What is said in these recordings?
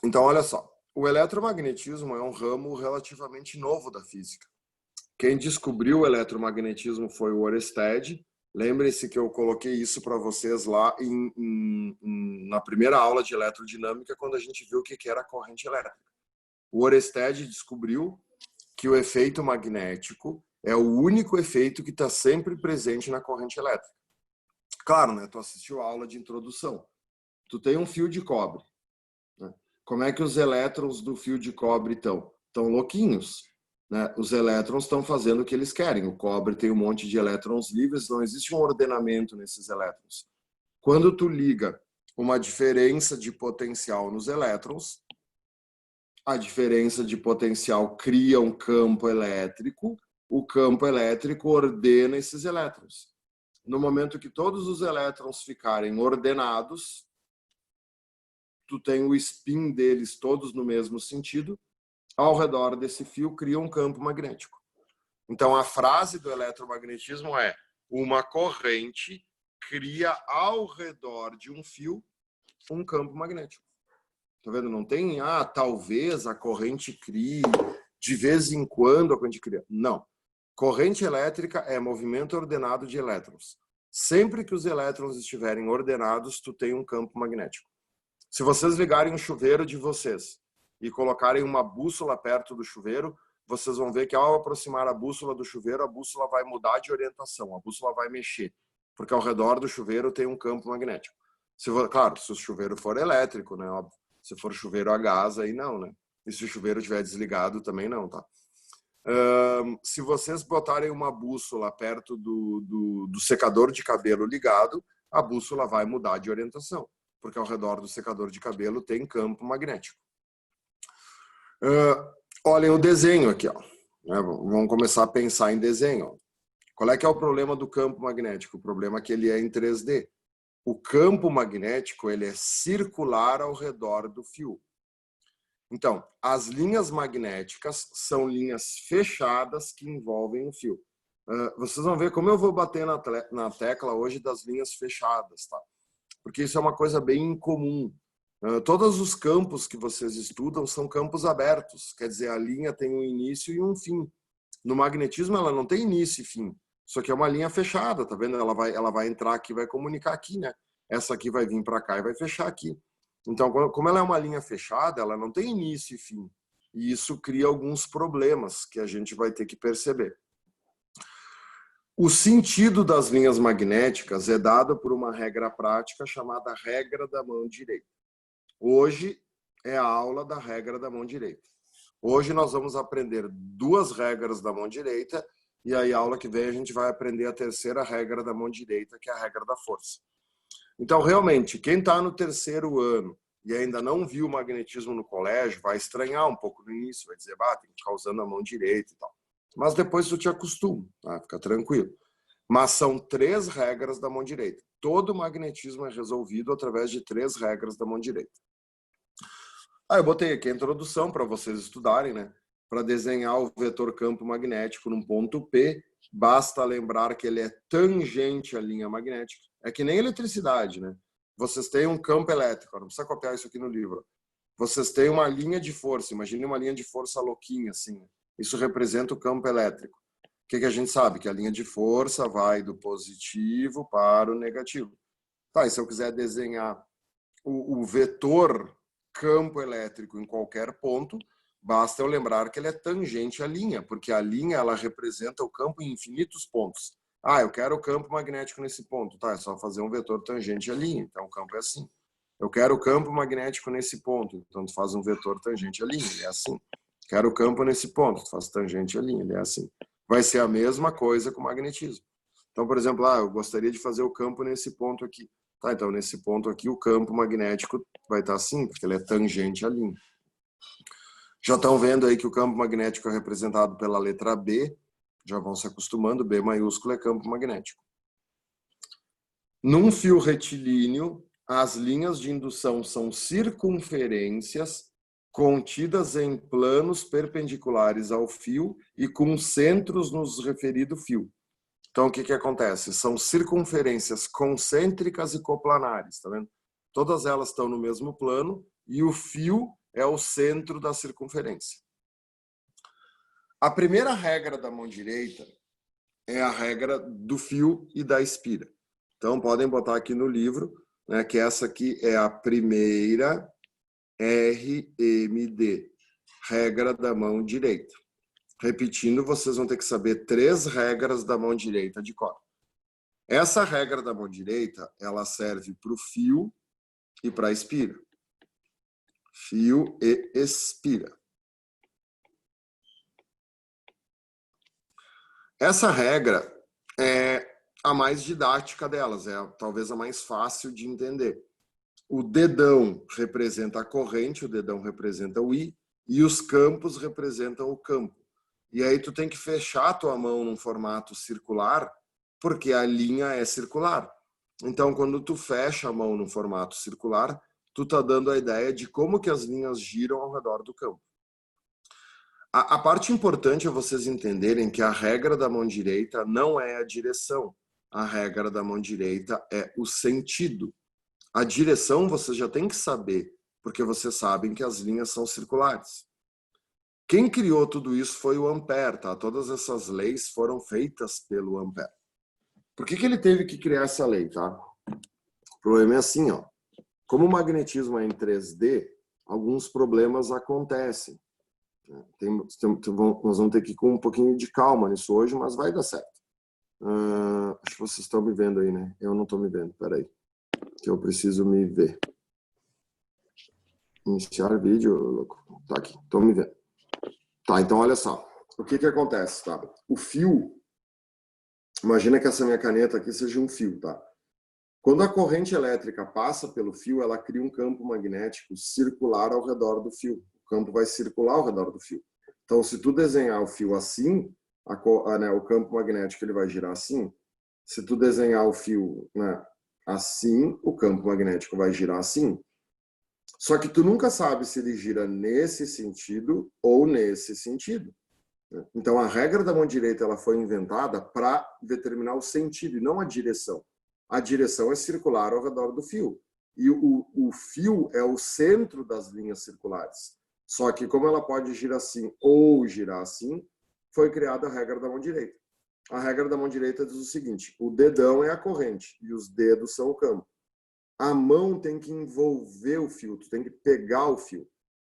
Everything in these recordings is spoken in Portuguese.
Então, olha só, o eletromagnetismo é um ramo relativamente novo da física. Quem descobriu o eletromagnetismo foi o Oersted. Lembrem-se que eu coloquei isso para vocês lá na primeira aula de eletrodinâmica, quando a gente viu o que era a corrente elétrica. O Oersted descobriu que o efeito magnético é o único efeito que está sempre presente na corrente elétrica. Claro, né? Tu assistiu a aula de introdução. Tu tem um fio de cobre. Né? Como é que os elétrons do fio de cobre estão? Estão louquinhos. Né? Os elétrons estão fazendo o que eles querem. O cobre tem um monte de elétrons livres, não existe um ordenamento nesses elétrons. Quando tu liga uma diferença de potencial nos elétrons, a diferença de potencial cria um campo elétrico, o campo elétrico ordena esses elétrons. No momento que todos os elétrons ficarem ordenados, tu tem o spin deles todos no mesmo sentido, ao redor desse fio cria um campo magnético. Então a frase do eletromagnetismo é: uma corrente cria ao redor de um fio um campo magnético. Tá vendo? Não tem, talvez a corrente crie, de vez em quando a corrente cria. Não. Corrente elétrica é movimento ordenado de elétrons. Sempre que os elétrons estiverem ordenados, tu tem um campo magnético. Se vocês ligarem o chuveiro de vocês e colocarem uma bússola perto do chuveiro, vocês vão ver que ao aproximar a bússola do chuveiro, a bússola vai mudar de orientação, a bússola vai mexer, porque ao redor do chuveiro tem um campo magnético. Claro, se o chuveiro for elétrico, né, óbvio. Se for chuveiro a gás, aí não, né? E se o chuveiro estiver desligado, também não, tá? Se vocês botarem uma bússola perto do secador de cabelo ligado, a bússola vai mudar de orientação, porque ao redor do secador de cabelo tem campo magnético. Olhem o desenho aqui, ó. Vamos começar a pensar em desenho. Ó. Qual é que é o problema do campo magnético? O problema é que ele é em 3D. O campo magnético ele é circular ao redor do fio. Então, as linhas magnéticas são linhas fechadas que envolvem o fio. Vocês vão ver como eu vou bater na tecla hoje das linhas fechadas, tá? Porque isso é uma coisa bem incomum. Todos os campos que vocês estudam são campos abertos, quer dizer, a linha tem um início e um fim. No magnetismo ela não tem início e fim. Isso aqui é uma linha fechada, tá vendo? Ela vai entrar aqui, vai comunicar aqui, né? Essa aqui vai vir para cá e vai fechar aqui. Então, como ela é uma linha fechada, ela não tem início e fim. E isso cria alguns problemas que a gente vai ter que perceber. O sentido das linhas magnéticas é dado por uma regra prática chamada regra da mão direita. Hoje é a aula da regra da mão direita. Hoje nós vamos aprender duas regras da mão direita e aí a aula que vem a gente vai aprender a terceira regra da mão direita, que é a regra da força. Então, realmente, quem está no terceiro ano e ainda não viu o magnetismo no colégio, vai estranhar um pouco no início, vai dizer, tem que ficar usando a mão direita e tal. Mas depois tu te acostuma, tá? Fica tranquilo. Mas são 3 regras da mão direita. Todo magnetismo é resolvido através de 3 regras da mão direita. Eu botei aqui a introdução para vocês estudarem, né? Para desenhar o vetor campo magnético num ponto P, basta lembrar que ele é tangente à linha magnética. É que nem eletricidade, né? Vocês têm um campo elétrico, não precisa copiar isso aqui no livro. Vocês têm uma linha de força, imagine uma linha de força louquinha, assim. Isso representa o campo elétrico. O que a gente sabe? Que a linha de força vai do positivo para o negativo. Tá, e se eu quiser desenhar o vetor campo elétrico em qualquer ponto, basta eu lembrar que ele é tangente à linha, porque a linha ela representa o campo em infinitos pontos. Eu quero o campo magnético nesse ponto. Tá, é só fazer um vetor tangente à linha. Então o campo é assim. Eu quero o campo magnético nesse ponto. Então tu faz um vetor tangente à linha. Ele é assim. Quero o campo nesse ponto. Tu faz tangente à linha. Ele é assim. Vai ser a mesma coisa com o magnetismo. Então, por exemplo, eu gostaria de fazer o campo nesse ponto aqui. Tá, então nesse ponto aqui o campo magnético vai estar assim, porque ele é tangente à linha. Já estão vendo aí que o campo magnético é representado pela letra B. Já vão se acostumando, B maiúsculo é campo magnético. Num fio retilíneo, as linhas de indução são circunferências contidas em planos perpendiculares ao fio e com centros nos referido fio. Então, o que acontece? São circunferências concêntricas e coplanares, tá vendo? Todas elas estão no mesmo plano e o fio é o centro da circunferência. A primeira regra da mão direita é a regra do fio e da espira. Então, podem botar aqui no livro, né, que essa aqui é a primeira RMD, regra da mão direita. Repetindo, vocês vão ter que saber 3 regras da mão direita de cor. Essa regra da mão direita, ela serve para o fio e para a espira. Fio e espira. Essa regra é a mais didática delas, é talvez a mais fácil de entender. O dedão representa a corrente, o dedão representa o I, e os campos representam o campo. E aí tu tem que fechar a tua mão num formato circular, porque a linha é circular. Então, quando tu fecha a mão num formato circular, tu tá dando a ideia de como que as linhas giram ao redor do campo. A parte importante é vocês entenderem que a regra da mão direita não é a direção. A regra da mão direita é o sentido. A direção vocês já têm que saber, porque vocês sabem que as linhas são circulares. Quem criou tudo isso foi o Ampère, tá? Todas essas leis foram feitas pelo Ampère. Por que ele teve que criar essa lei, tá? O problema é assim, ó. Como o magnetismo é em 3D, alguns problemas acontecem. Nós vamos ter que ir com um pouquinho de calma nisso hoje, mas vai dar certo. Acho que vocês estão me vendo aí, né? Eu não estou me vendo, peraí. Que eu preciso me ver. Iniciar vídeo, louco. Tá aqui, estou me vendo. Tá, então olha só. O que acontece, tá? O fio, imagina que essa minha caneta aqui seja um fio, tá? Quando a corrente elétrica passa pelo fio, ela cria um campo magnético circular ao redor do fio. O campo vai circular ao redor do fio. Então, se tu desenhar o fio assim, o campo magnético ele vai girar assim. Se tu desenhar o fio, né, assim, o campo magnético vai girar assim. Só que tu nunca sabe se ele gira nesse sentido ou nesse sentido. Então, a regra da mão direita ela foi inventada para determinar o sentido e não a direção. A direção é circular ao redor do fio. E o fio é o centro das linhas circulares. Só que como ela pode girar assim ou girar assim, foi criada a regra da mão direita. A regra da mão direita diz o seguinte: o dedão é a corrente e os dedos são o campo. A mão tem que envolver o fio, tu tem que pegar o fio.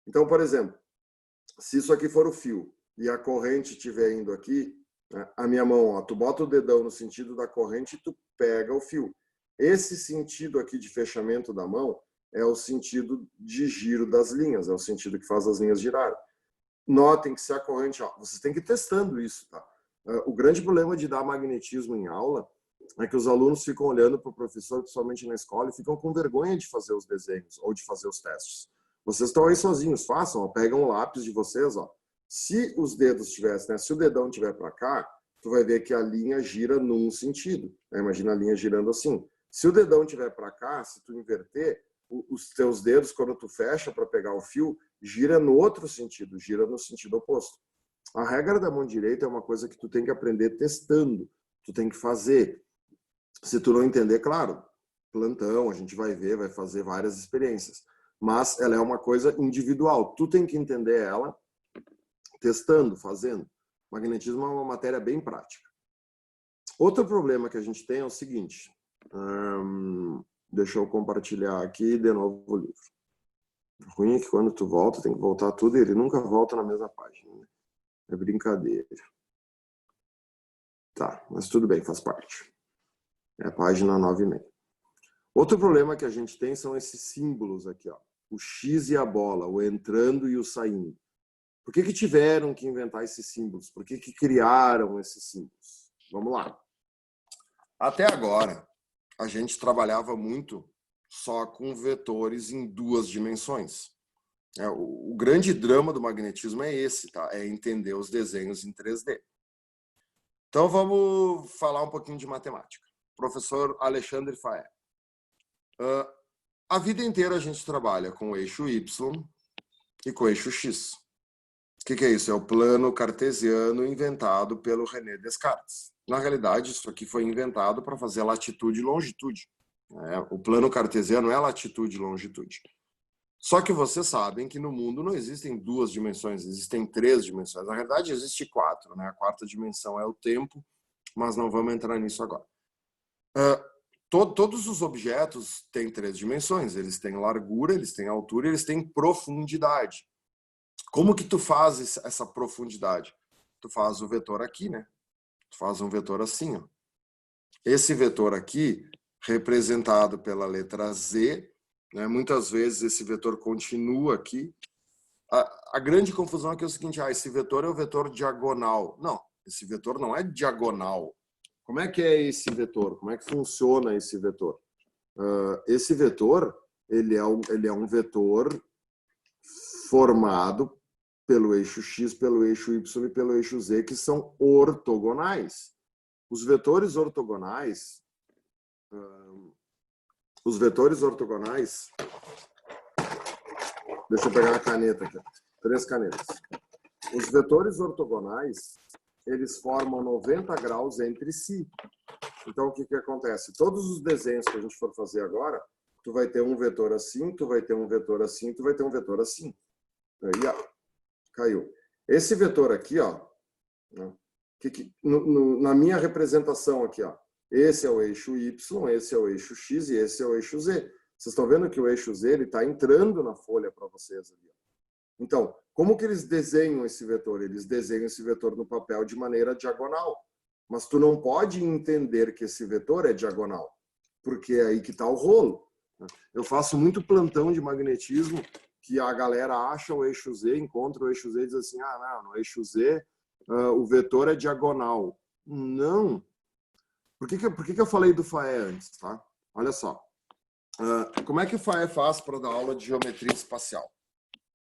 Então, por exemplo, se isso aqui for o fio e a corrente estiver indo aqui, a minha mão, ó, tu bota o dedão no sentido da corrente e tu pega o fio. Esse sentido aqui de fechamento da mão é o sentido de giro das linhas, é o sentido que faz as linhas girarem. Notem que se a corrente, ó, vocês têm que ir testando isso, tá? O grande problema de dar magnetismo em aula é que os alunos ficam olhando para o professor, principalmente na escola, e ficam com vergonha de fazer os desenhos ou de fazer os testes. Vocês estão aí sozinhos, façam, ó, pegam o lápis de vocês, ó. Se os dedos tivessem, né, se o dedão estiver para cá, tu vai ver que a linha gira num sentido. Né? Imagina a linha girando assim. Se o dedão estiver para cá, se tu inverter, os teus dedos, quando tu fecha para pegar o fio, gira no outro sentido, gira no sentido oposto. A regra da mão direita é uma coisa que tu tem que aprender testando. Tu tem que fazer. Se tu não entender, claro, plantão, a gente vai ver, vai fazer várias experiências. Mas ela é uma coisa individual. Tu tem que entender ela testando, fazendo. Magnetismo é uma matéria bem prática. Outro problema que a gente tem é o seguinte. Deixa eu compartilhar aqui de novo o livro. O ruim é que quando tu volta, tem que voltar tudo e ele nunca volta na mesma página. Né? É brincadeira. Tá, mas tudo bem, faz parte. É a página 9,5. Outro problema que a gente tem são esses símbolos aqui, ó. O X e a bola, o entrando e o saindo. Por que tiveram que inventar esses símbolos? Por que criaram esses símbolos? Vamos lá. Até agora, a gente trabalhava muito só com vetores em 2 dimensões. O grande drama do magnetismo é esse, tá? É entender os desenhos em 3D. Então, vamos falar um pouquinho de matemática. Professor Alexandre Faé. A vida inteira a gente trabalha com o eixo Y e com o eixo X. O que é isso? É o plano cartesiano inventado pelo René Descartes. Na realidade, isso aqui foi inventado para fazer latitude e longitude. O plano cartesiano é latitude e longitude. Só que vocês sabem que no mundo não existem 2 dimensões, existem 3 dimensões. Na verdade, existe 4, né? A 4ª dimensão é o tempo, mas não vamos entrar nisso agora. Todos os objetos têm 3 dimensões. Eles têm largura, eles têm altura e eles têm profundidade. Como que tu faz essa profundidade? Tu faz o vetor aqui, né? Tu faz um vetor assim, ó. Esse vetor aqui, representado pela letra Z, né? Muitas vezes esse vetor continua aqui. A grande confusão aqui é o seguinte, esse vetor é o vetor diagonal. Não, esse vetor não é diagonal. Como é que é esse vetor? Como é que funciona esse vetor? Esse vetor, ele é um vetor formado pelo eixo X, pelo eixo Y e pelo eixo Z, que são ortogonais. Os vetores ortogonais, deixa eu pegar a caneta aqui, 3 canetas. Os vetores ortogonais, eles formam 90 graus entre si. Então, o que acontece? Todos os desenhos que a gente for fazer agora, tu vai ter um vetor assim, tu vai ter um vetor assim, tu vai ter um vetor assim. Aí, ó, caiu. Esse vetor aqui, ó, na minha representação aqui, ó, esse é o eixo Y, esse é o eixo X e esse é o eixo Z. Vocês estão vendo que o eixo Z está entrando na folha para vocês ali. Então, como que eles desenham esse vetor? Eles desenham esse vetor no papel de maneira diagonal. Mas tu não pode entender que esse vetor é diagonal, porque é aí que está o rolo. Eu faço muito plantão de magnetismo que a galera acha o eixo Z, encontra o eixo Z e diz assim, não, no eixo Z o vetor é diagonal. Não. Por que eu falei do Faé antes, tá? Olha só. Como é que o Faé faz para dar aula de geometria espacial?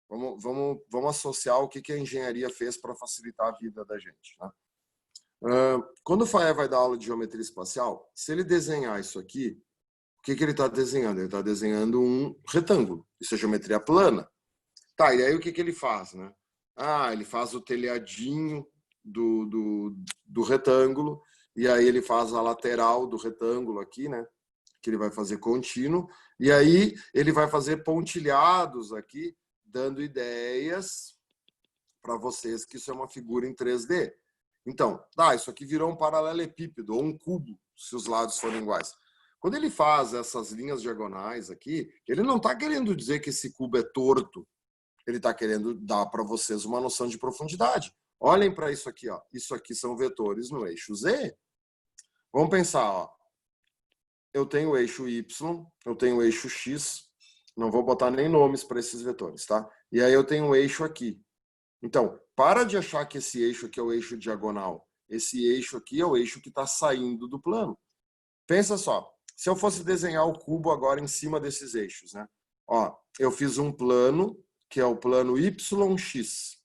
Vamos associar o que a engenharia fez para facilitar a vida da gente, né? Quando o Faé vai dar aula de geometria espacial, se ele desenhar isso aqui, o que ele está desenhando? Ele está desenhando um retângulo. Isso é geometria plana. Tá, e aí o que ele faz, né? Ele faz o telhadinho do retângulo, e aí ele faz a lateral do retângulo aqui, né? Que ele vai fazer contínuo, e aí ele vai fazer pontilhados aqui, dando ideias para vocês que isso é uma figura em 3D. Então, isso aqui virou um paralelepípedo, ou um cubo, se os lados forem iguais. Quando ele faz essas linhas diagonais aqui, ele não está querendo dizer que esse cubo é torto. Ele está querendo dar para vocês uma noção de profundidade. Olhem para isso aqui, ó. Isso aqui são vetores no eixo Z. Vamos pensar, ó. Eu tenho o eixo Y, eu tenho o eixo X. Não vou botar nem nomes para esses vetores, tá? E aí eu tenho um eixo aqui. Então, para de achar que esse eixo aqui é o eixo diagonal. Esse eixo aqui é o eixo que está saindo do plano. Pensa só, se eu fosse desenhar o cubo agora em cima desses eixos, né? Ó, eu fiz um plano, que é o plano YX.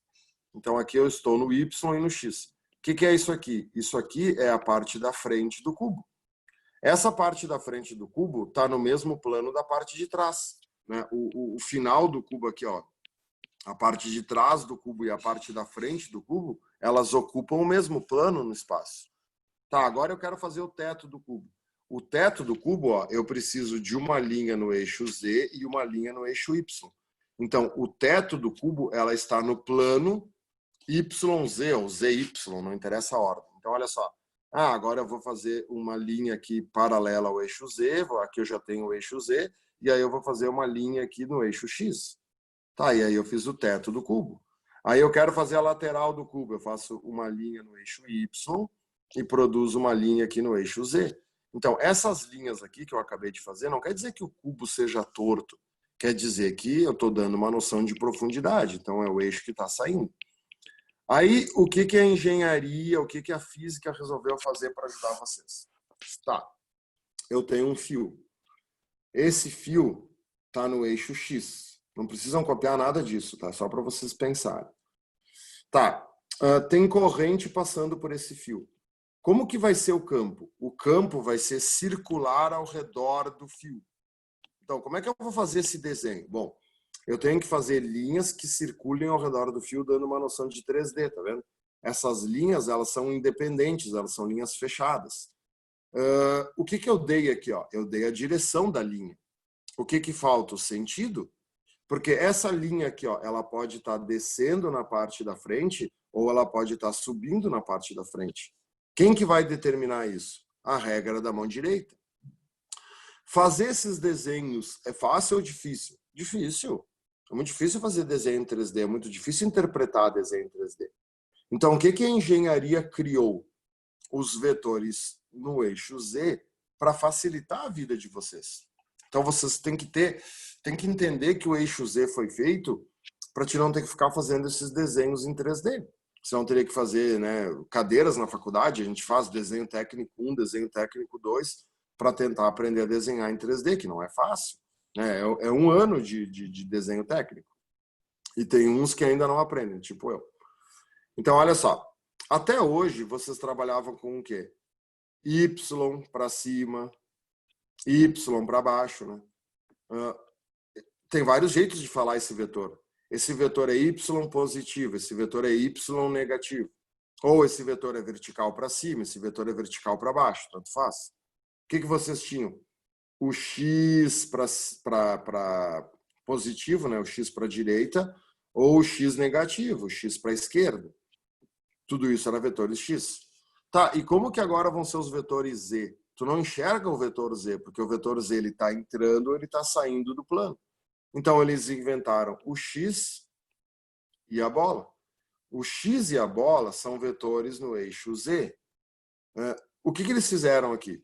Então, aqui eu estou no Y e no X. O que é isso aqui? Isso aqui é a parte da frente do cubo. Essa parte da frente do cubo está no mesmo plano da parte de trás, né? O final do cubo aqui, ó, a parte de trás do cubo e a parte da frente do cubo, elas ocupam o mesmo plano no espaço. Tá, agora eu quero fazer o teto do cubo. O teto do cubo, ó, eu preciso de uma linha no eixo Z e uma linha no eixo Y. Então, o teto do cubo, ela está no plano YZ ou ZY, não interessa a ordem. Então, olha só. Agora eu vou fazer uma linha aqui paralela ao eixo Z, aqui eu já tenho o eixo Z, e aí eu vou fazer uma linha aqui no eixo X. Tá, e aí eu fiz o teto do cubo. Aí eu quero fazer a lateral do cubo, eu faço uma linha no eixo Y e produzo uma linha aqui no eixo Z. Então, essas linhas aqui que eu acabei de fazer, não quer dizer que o cubo seja torto, quer dizer que eu estou dando uma noção de profundidade, então é o eixo que está saindo. Aí, o que a engenharia, o que a física resolveu fazer para ajudar vocês? Tá, eu tenho um fio. Esse fio está no eixo X. Não precisam copiar nada disso, tá? Só para vocês pensarem. Tá, tem corrente passando por esse fio. Como que vai ser o campo? O campo vai ser circular ao redor do fio. Então, como é que eu vou fazer esse desenho? Bom, eu tenho que fazer linhas que circulem ao redor do fio, dando uma noção de 3D, tá vendo? Essas linhas, elas são independentes, elas são linhas fechadas. O que eu dei aqui? Ó? Eu dei a direção da linha. O que falta? O sentido. Porque essa linha aqui, ó, ela pode estar descendo na parte da frente ou ela pode estar subindo na parte da frente. Quem que vai determinar isso? A regra da mão direita. Fazer esses desenhos é fácil ou difícil? Difícil. É muito difícil fazer desenho em 3D, é muito difícil interpretar desenho em 3D. Então, o que a engenharia criou? Os vetores no eixo Z para facilitar a vida de vocês. Então, vocês têm que entender que o eixo Z foi feito para te não ter que ficar fazendo esses desenhos em 3D. Você não teria que fazer, né, cadeiras na faculdade, a gente faz desenho técnico 1, desenho técnico 2, para tentar aprender a desenhar em 3D, que não é fácil. Né? É um ano de desenho técnico. E tem uns que ainda não aprendem, tipo eu. Então, olha só. Até hoje, vocês trabalhavam com o quê? Y para cima, Y para baixo, né? Tem vários jeitos de falar esse vetor. Esse vetor é Y positivo, esse vetor é Y negativo. Ou esse vetor é vertical para cima, esse vetor é vertical para baixo, tanto faz. O que vocês tinham? O X para positivo, né? O X para direita, ou o X negativo, o X para esquerda. Tudo isso era vetores X. Tá, e como que agora vão ser os vetores Z? Tu não enxerga o vetor Z, porque o vetor Z ele está entrando ou ele está saindo do plano. Então, eles inventaram o X e a bola. O X e a bola são vetores no eixo Z. O que eles fizeram aqui?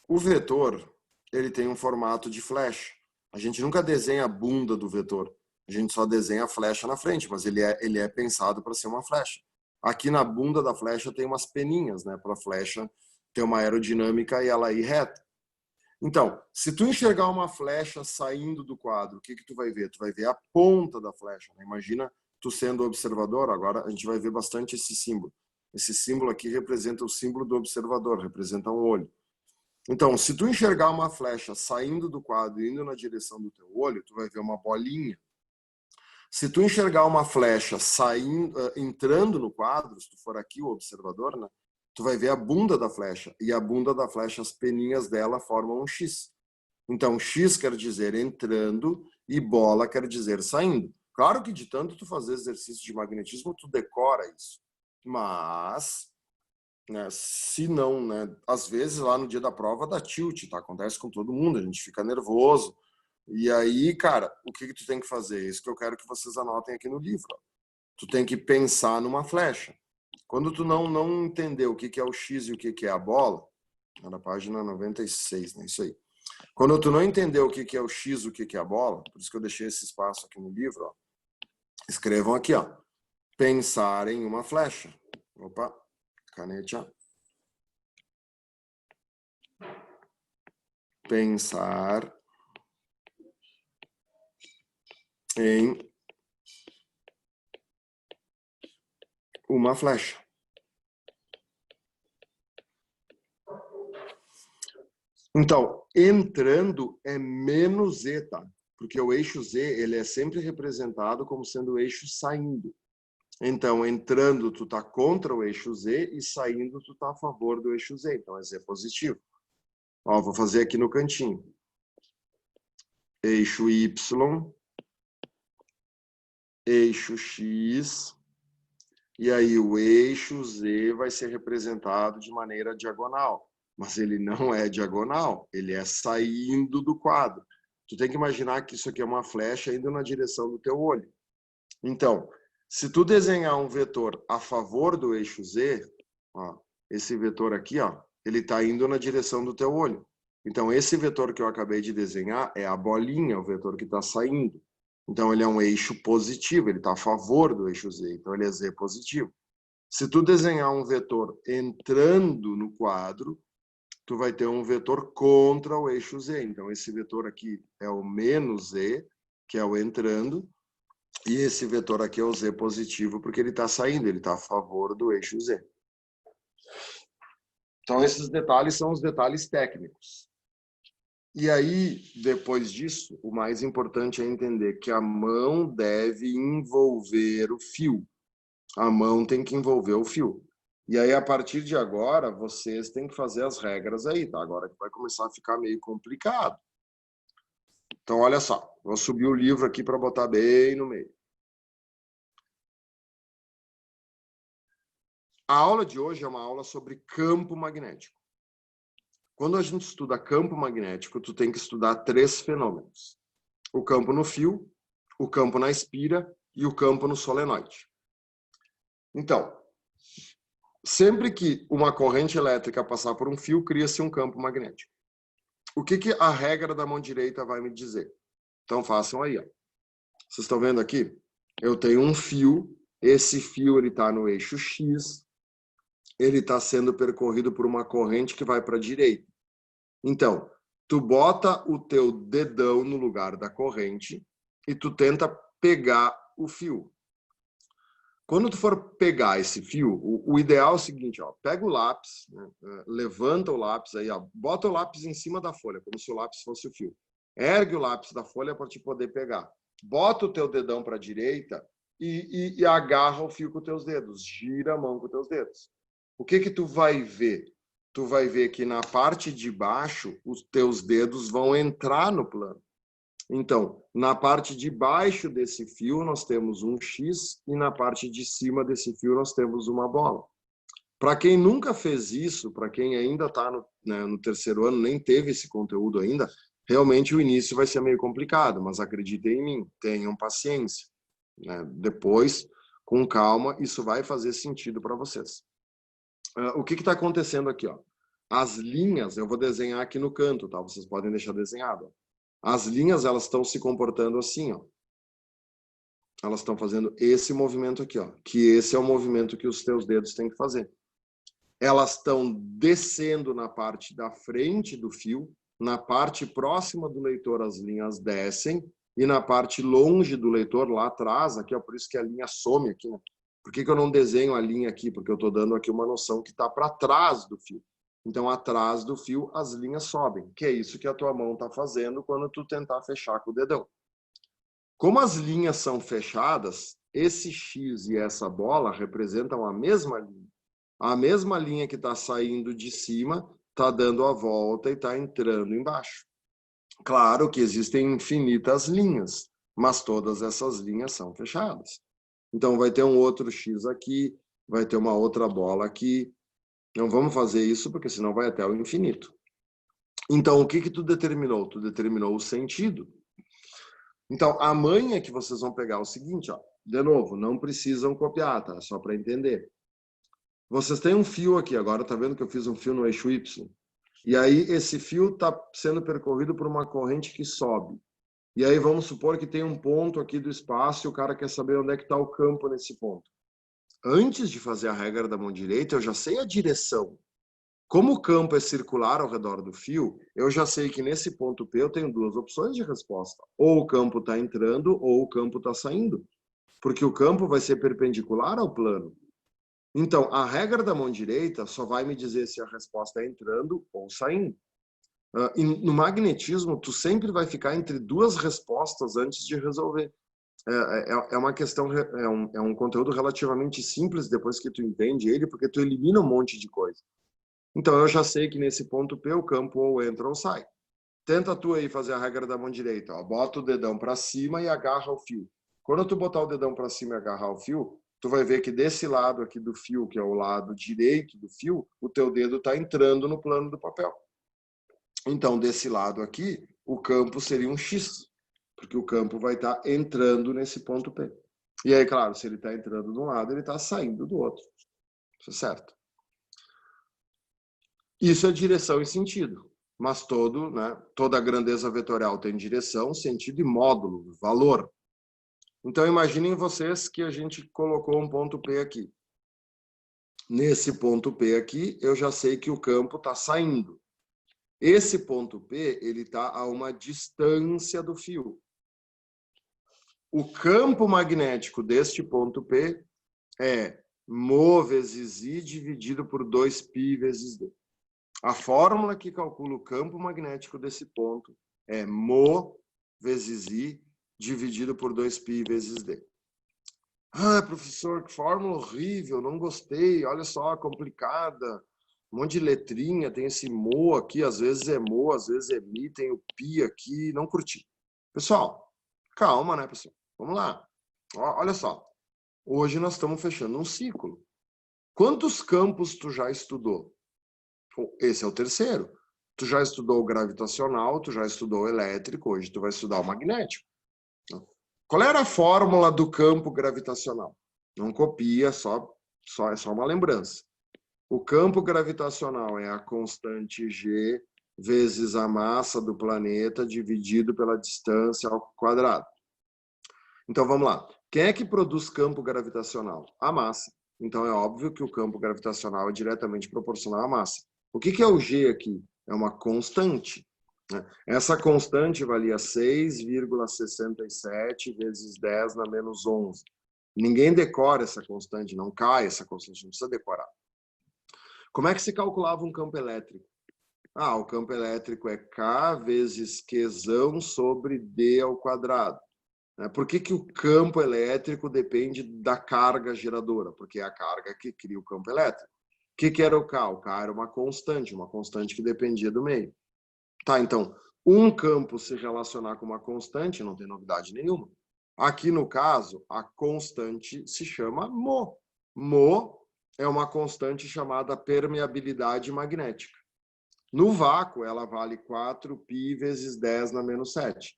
O vetor ele tem um formato de flecha. A gente nunca desenha a bunda do vetor. A gente só desenha a flecha na frente, mas ele é pensado para ser uma flecha. Aqui na bunda da flecha tem umas peninhas, né, para a flecha ter uma aerodinâmica e ela ir reta. Então, se tu enxergar uma flecha saindo do quadro, o que tu vai ver? Tu vai ver a ponta da flecha. Né? Imagina tu sendo observador, agora a gente vai ver bastante esse símbolo. Esse símbolo aqui representa o símbolo do observador, representa um olho. Então, se tu enxergar uma flecha saindo do quadro e indo na direção do teu olho, tu vai ver uma bolinha. Se tu enxergar uma flecha saindo, entrando no quadro, se tu for aqui o observador, né? Tu vai ver a bunda da flecha. E a bunda da flecha, as peninhas dela formam um X. Então, X quer dizer entrando e bola quer dizer saindo. Claro que de tanto tu fazer exercício de magnetismo, tu decora isso. Mas, né, se não, né, às vezes lá no dia da prova dá tilt, tá? Acontece com todo mundo, a gente fica nervoso. E aí, cara, o que tu tem que fazer? Isso que eu quero que vocês anotem aqui no livro. Ó. Tu tem que pensar numa flecha. Quando tu não entender o que é o X e o que é a bola, na página 96, né? Isso aí. Quando tu não entender o que é o X e o que é a bola, por isso que eu deixei esse espaço aqui no livro, ó, escrevam aqui, ó. Pensar em uma flecha. Opa, caneta. Pensar em uma flecha. Então, entrando é menos Z, tá? Porque o eixo Z, ele é sempre representado como sendo o eixo saindo. Então, entrando, tu tá contra o eixo Z e saindo, tu tá a favor do eixo Z. Então, é Z positivo. Ó, vou fazer aqui no cantinho. Eixo Y, eixo X, e aí o eixo Z vai ser representado de maneira diagonal. Mas ele não é diagonal, ele é saindo do quadro. Tu tem que imaginar que isso aqui é uma flecha indo na direção do teu olho. Então, se tu desenhar um vetor a favor do eixo Z, ó, esse vetor aqui, ó, ele está indo na direção do teu olho. Então, esse vetor que eu acabei de desenhar é a bolinha, o vetor que está saindo. Então, ele é um eixo positivo, ele está a favor do eixo Z, então ele é Z positivo. Se tu desenhar um vetor entrando no quadro, tu vai ter um vetor contra o eixo Z. Então, esse vetor aqui é o menos Z, que é o entrando, e esse vetor aqui é o Z positivo, porque ele está saindo, ele está a favor do eixo Z. Então, esses detalhes são os detalhes técnicos. E aí, depois disso, o mais importante é entender que a mão deve envolver o fio. A mão tem que envolver o fio. E aí, a partir de agora, vocês têm que fazer as regras aí, tá? Agora que vai começar a ficar meio complicado. Então, olha só. Vou subir o livro aqui para botar bem no meio. A aula de hoje é uma aula sobre campo magnético. Quando a gente estuda campo magnético, tu tem que estudar 3 fenômenos. O campo no fio, o campo na espira e o campo no solenoide. Então, sempre que uma corrente elétrica passar por um fio, cria-se um campo magnético. O que a regra da mão direita vai me dizer? Então, façam aí. Ó. Vocês estão vendo aqui? Eu tenho um fio, esse fio está no eixo X, ele está sendo percorrido por uma corrente que vai para a direita. Então, tu bota o teu dedão no lugar da corrente e tu tenta pegar o fio. Quando tu for pegar esse fio, o ideal é o seguinte, ó, pega o lápis, né, levanta o lápis aí, ó, bota o lápis em cima da folha, como se o lápis fosse o fio. Ergue o lápis da folha para te poder pegar. Bota o teu dedão para a direita e agarra o fio com os teus dedos. Gira a mão com os teus dedos. O que tu vai ver? Tu vai ver que na parte de baixo, os teus dedos vão entrar no plano. Então, na parte de baixo desse fio, nós temos um X e na parte de cima desse fio, nós temos uma bola. Para quem nunca fez isso, para quem ainda está no terceiro ano, nem teve esse conteúdo ainda, realmente o início vai ser meio complicado, mas acreditem em mim, tenham paciência. Né? Depois, com calma, isso vai fazer sentido para vocês. O que está acontecendo aqui? Ó? As linhas, eu vou desenhar aqui no canto, tá? Vocês podem deixar desenhado. Ó. As linhas, elas estão se comportando assim, ó. Elas estão fazendo esse movimento aqui, ó. Que esse é o movimento que os teus dedos têm que fazer. Elas estão descendo na parte da frente do fio, na parte próxima do leitor as linhas descem, e na parte longe do leitor, lá atrás, aqui, ó, por isso que a linha some aqui, né? Por que eu não desenho a linha aqui? Porque eu estou dando aqui uma noção que está para trás do fio. Então, atrás do fio, as linhas sobem, que é isso que a tua mão está fazendo quando tu tentar fechar com o dedão. Como as linhas são fechadas, esse X e essa bola representam a mesma linha. A mesma linha que está saindo de cima está dando a volta e está entrando embaixo. Claro que existem infinitas linhas, mas todas essas linhas são fechadas. Então, vai ter um outro X aqui, vai ter uma outra bola aqui. Não vamos fazer isso, porque senão vai até o infinito. Então, o que tu determinou? Tu determinou o sentido. Então, a manha que vocês vão pegar é o seguinte, ó. De novo, não precisam copiar, tá? Só para entender. Vocês têm um fio aqui, agora tá vendo que eu fiz um fio no eixo Y? E aí, esse fio está sendo percorrido por uma corrente que sobe. E aí, vamos supor que tem um ponto aqui do espaço e o cara quer saber onde é que está o campo nesse ponto. Antes de fazer a regra da mão direita, eu já sei a direção. Como o campo é circular ao redor do fio, eu já sei que nesse ponto P eu tenho 2 opções de resposta. Ou o campo está entrando ou o campo está saindo. Porque o campo vai ser perpendicular ao plano. Então, a regra da mão direita só vai me dizer se a resposta é entrando ou saindo. E no magnetismo, tu sempre vai ficar entre 2 respostas antes de resolver. É uma questão, é um conteúdo relativamente simples depois que tu entende ele, porque tu elimina um monte de coisa. Então, eu já sei que nesse ponto P o campo ou entra ou sai. Tenta tu aí fazer a regra da mão direita. Ó. Bota o dedão para cima e agarra o fio. Quando tu botar o dedão para cima e agarrar o fio, tu vai ver que desse lado aqui do fio, que é o lado direito do fio, o teu dedo está entrando no plano do papel. Então, desse lado aqui, o campo seria um X, porque o campo vai estar entrando nesse ponto P. E aí, claro, se ele está entrando de um lado, ele está saindo do outro. Isso é certo. Isso é direção e sentido. Mas toda a grandeza vetorial tem direção, sentido e módulo, valor. Então, imaginem vocês que a gente colocou um ponto P aqui. Nesse ponto P aqui, eu já sei que o campo está saindo. Esse ponto P, ele está a uma distância do fio. O campo magnético deste ponto P é μ vezes I dividido por 2π vezes D. A fórmula que calcula o campo magnético desse ponto é μ vezes I dividido por 2π vezes D. Ah, professor, que fórmula horrível, não gostei, olha só, complicada. Um monte de letrinha, tem esse μ aqui, às vezes é μ, às vezes é mi, tem o π aqui, não curti. Pessoal, Calma, né, pessoal? Vamos lá. Olha só. Hoje nós estamos fechando um ciclo. Quantos campos tu já estudou? Esse é o terceiro. Tu já estudou o gravitacional, tu já estudou o elétrico, hoje tu vai estudar o magnético. Qual era a fórmula do campo gravitacional? Não copia, é só uma lembrança. O campo gravitacional é a constante G vezes a massa do planeta dividido pela distância ao quadrado. Então vamos lá. Quem é que produz campo gravitacional? A massa. Então é óbvio que o campo gravitacional é diretamente proporcional à massa. O que é o G aqui? É uma constante. Essa constante valia 6,67 vezes 10 na menos 11. Ninguém decora essa constante, não cai essa constante, não precisa decorar. Como é que se calculava um campo elétrico? O campo elétrico é K vezes Qzão sobre D ao quadrado. Por que o campo elétrico depende da carga geradora? Porque é a carga que cria o campo elétrico. O que era o K? O K era uma constante que dependia do meio. Tá, então, um campo se relacionar com uma constante não tem novidade nenhuma. Aqui, no caso, a constante se chama μ. μ é uma constante chamada permeabilidade magnética. No vácuo, ela vale 4π vezes 10 na menos 7.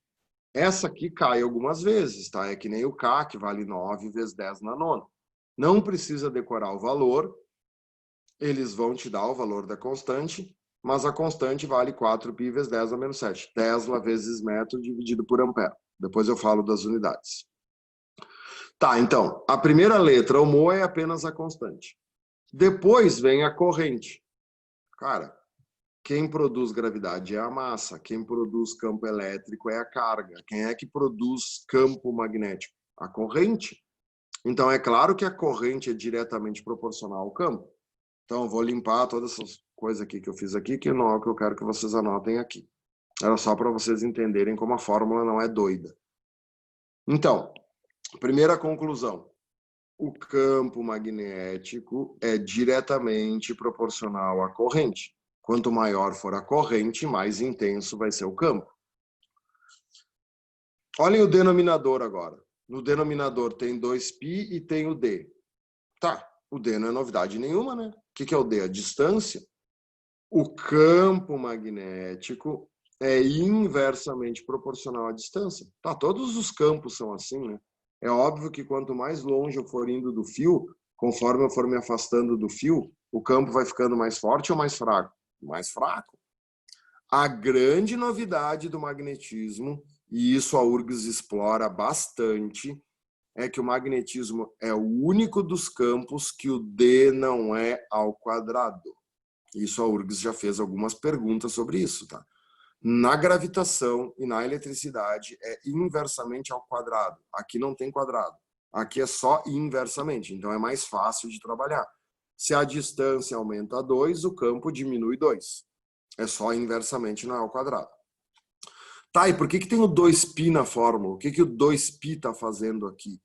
Essa aqui cai algumas vezes, tá? É que nem o K, que vale 9 vezes 10 na nona. Não precisa decorar o valor, eles vão te dar o valor da constante, mas a constante vale 4π vezes 10 na menos 7. Tesla vezes metro dividido por ampere. Depois eu falo das unidades. Tá, então, a primeira letra, o μ, é apenas a constante. Depois vem a corrente. Cara, quem produz gravidade é a massa, quem produz campo elétrico é a carga. Quem é que produz campo magnético? A corrente. Então, é claro que a corrente é diretamente proporcional ao campo. Então, eu vou limpar todas essas coisas aqui que eu fiz aqui, que não é o que eu quero que vocês anotem aqui. Era só para vocês entenderem como a fórmula não é doida. Então, primeira conclusão. O campo magnético é diretamente proporcional à corrente. Quanto maior for a corrente, mais intenso vai ser o campo. Olhem o denominador agora. No denominador tem 2π e tem o d. Tá, o d não é novidade nenhuma, né? O que é o d? A distância. O campo magnético é inversamente proporcional à distância. Tá, todos os campos são assim, né? É óbvio que quanto mais longe eu for indo do fio, conforme eu for me afastando do fio, o campo vai ficando mais forte ou mais fraco? Mais fraco. A grande novidade do magnetismo, e isso a URGS explora bastante, é que o magnetismo é o único dos campos que o D não é ao quadrado. Isso a URGS já fez algumas perguntas sobre isso, tá? Na gravitação e na eletricidade é inversamente ao quadrado. Aqui não tem quadrado. Aqui é só inversamente, então é mais fácil de trabalhar. Se a distância aumenta 2, o campo diminui 2. É só inversamente, não é ao quadrado. Tá, e por que tem o 2π na fórmula? O que o 2π está fazendo aqui?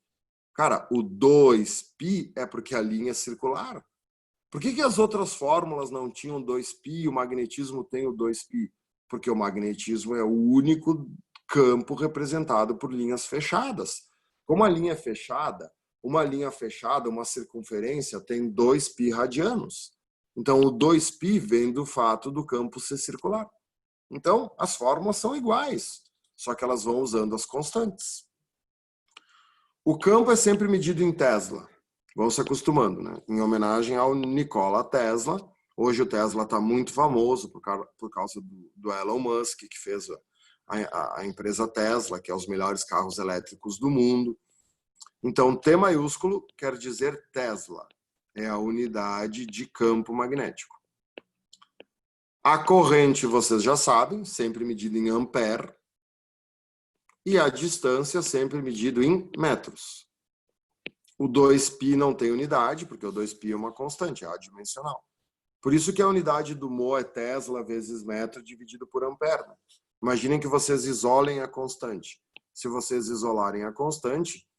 Cara, o 2π é porque a linha é circular. Por que as outras fórmulas não tinham 2π e o magnetismo tem o 2π? Porque o magnetismo é o único campo representado por linhas fechadas. Como a linha é fechada, uma circunferência tem 2π radianos. Então, o 2π vem do fato do campo ser circular. Então, as fórmulas são iguais, só que elas vão usando as constantes. O campo é sempre medido em Tesla. Vão se acostumando, né? Em homenagem ao Nikola Tesla. Hoje o Tesla está muito famoso por causa do Elon Musk, que fez a empresa Tesla, que é os melhores carros elétricos do mundo. Então, T maiúsculo quer dizer Tesla. É a unidade de campo magnético. A corrente, vocês já sabem, sempre medida em ampere. E a distância sempre medida em metros. O 2π não tem unidade, porque o 2π é uma constante, é adimensional. Por isso que a unidade do mol é Tesla vezes metro dividido por ampere. Imaginem que vocês isolem a constante. Se vocês isolarem a constante,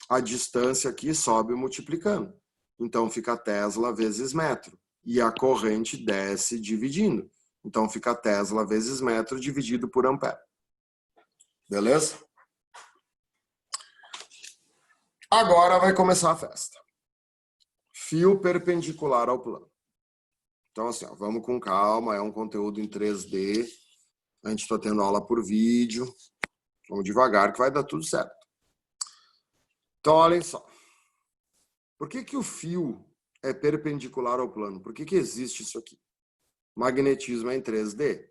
a distância aqui sobe multiplicando. Então fica Tesla vezes metro. E a corrente desce dividindo. Então fica Tesla vezes metro dividido por ampere. Beleza? Agora vai começar a festa. Fio perpendicular ao plano. Então, assim, ó, vamos com calma, é um conteúdo em 3D. A gente está tendo aula por vídeo. Vamos devagar que vai dar tudo certo. Então, olhem só. Por que o fio é perpendicular ao plano? Por que existe isso aqui? Magnetismo é em 3D.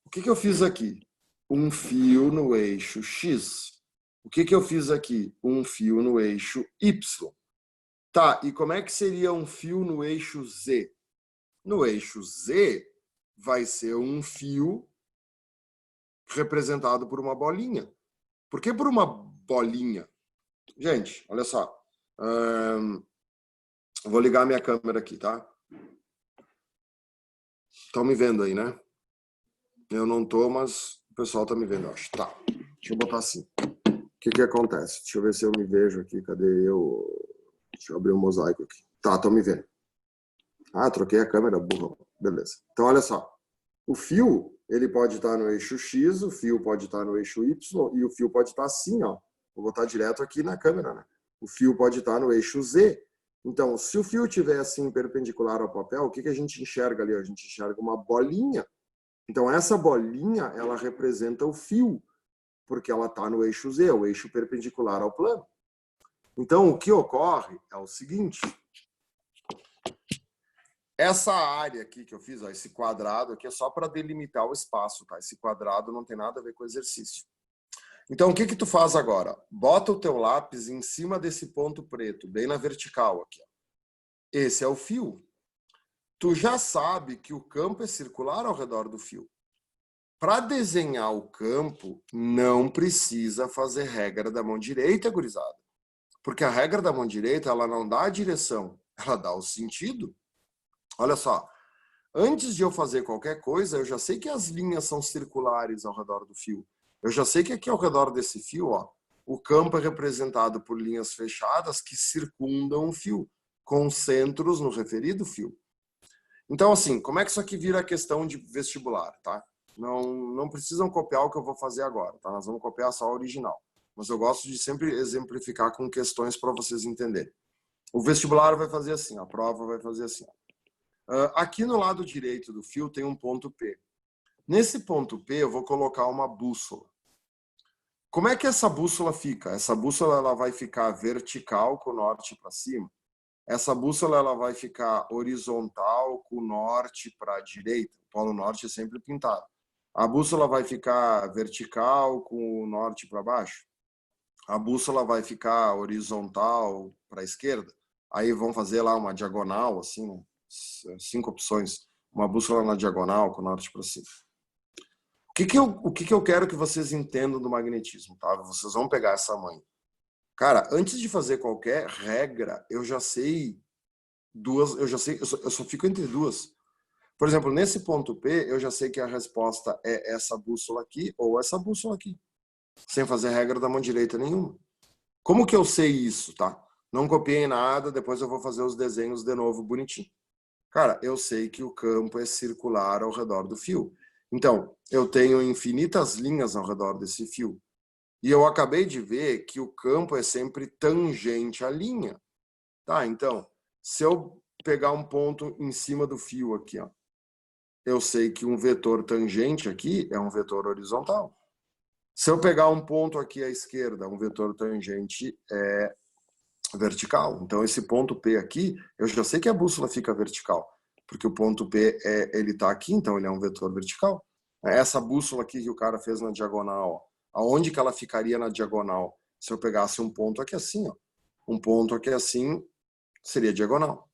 O que eu fiz aqui? Um fio no eixo X. O que eu fiz aqui? Um fio no eixo Y. Tá, e como é que seria um fio no eixo Z? No eixo Z vai ser um fio representado por uma bolinha. Por que por uma bolinha? Gente, olha só. Vou ligar minha câmera aqui, tá? Estão me vendo aí, né? Eu não tô, mas o pessoal tá me vendo, eu acho. Tá, deixa eu botar assim. O que acontece? Deixa eu ver se eu me vejo aqui. Cadê eu? Deixa eu abrir o mosaico aqui. Tá, estão me vendo. Ah, troquei a câmera, burro. Beleza. Então, olha só. O fio, ele pode estar no eixo X, o fio pode estar no eixo Y e o fio pode estar assim, ó. Vou botar direto aqui na câmera, né? O fio pode estar no eixo Z. Então, se o fio estiver assim, perpendicular ao papel, o que a gente enxerga ali? A gente enxerga uma bolinha. Então, essa bolinha, ela representa o fio, porque ela está no eixo Z, o eixo perpendicular ao plano. Então, o que ocorre é o seguinte. Essa área aqui que eu fiz, ó, esse quadrado aqui é só para delimitar o espaço, tá? Esse quadrado não tem nada a ver com o exercício. Então, o que tu faz agora? Bota o teu lápis em cima desse ponto preto, bem na vertical aqui. Ó. Esse é o fio. Tu já sabe que o campo é circular ao redor do fio. Para desenhar o campo, não precisa fazer regra da mão direita, gurizada. Porque a regra da mão direita, ela não dá a direção, ela dá o sentido. Olha só, antes de eu fazer qualquer coisa, eu já sei que as linhas são circulares ao redor do fio. Eu já sei que aqui ao redor desse fio, ó, o campo é representado por linhas fechadas que circundam o fio, com centros no referido fio. Então, assim, como é que isso aqui vira questão de vestibular, tá? Não precisam copiar o que eu vou fazer agora, tá? Nós vamos copiar só a original. Mas eu gosto de sempre exemplificar com questões para vocês entenderem. O vestibular vai fazer assim, a prova vai fazer assim. Aqui no lado direito do fio tem um ponto P. Nesse ponto P eu vou colocar uma bússola. Como é que essa bússola fica? Essa bússola ela vai ficar vertical com o norte para cima. Essa bússola ela vai ficar horizontal com o norte para a direita. O polo norte é sempre pintado. A bússola vai ficar vertical com o norte para baixo. A bússola vai ficar horizontal para a esquerda. Aí vão fazer lá uma diagonal, assim, né? 5 opções. Uma bússola na diagonal com o norte para cima. O que eu quero que vocês entendam do magnetismo, tá? Vocês vão pegar essa manha. Cara, antes de fazer qualquer regra, eu já sei duas, eu só fico entre duas. Por exemplo, nesse ponto P, eu já sei que a resposta é essa bússola aqui ou essa bússola aqui, sem fazer regra da mão direita nenhuma. Como que eu sei isso, tá? Não copiei nada, depois eu vou fazer os desenhos de novo bonitinho. Cara, eu sei que o campo é circular ao redor do fio. Então, eu tenho infinitas linhas ao redor desse fio. E eu acabei de ver que o campo é sempre tangente à linha. Tá, então, se eu pegar um ponto em cima do fio aqui, ó, eu sei que um vetor tangente aqui é um vetor horizontal. Se eu pegar um ponto aqui à esquerda, um vetor tangente é vertical. Então, esse ponto P aqui, eu já sei que a bússola fica vertical, porque o ponto P ele está aqui, então ele é um vetor vertical. Essa bússola aqui que o cara fez na diagonal, ó, aonde que ela ficaria na diagonal? Se eu pegasse um ponto aqui assim, ó, um ponto aqui assim, seria diagonal.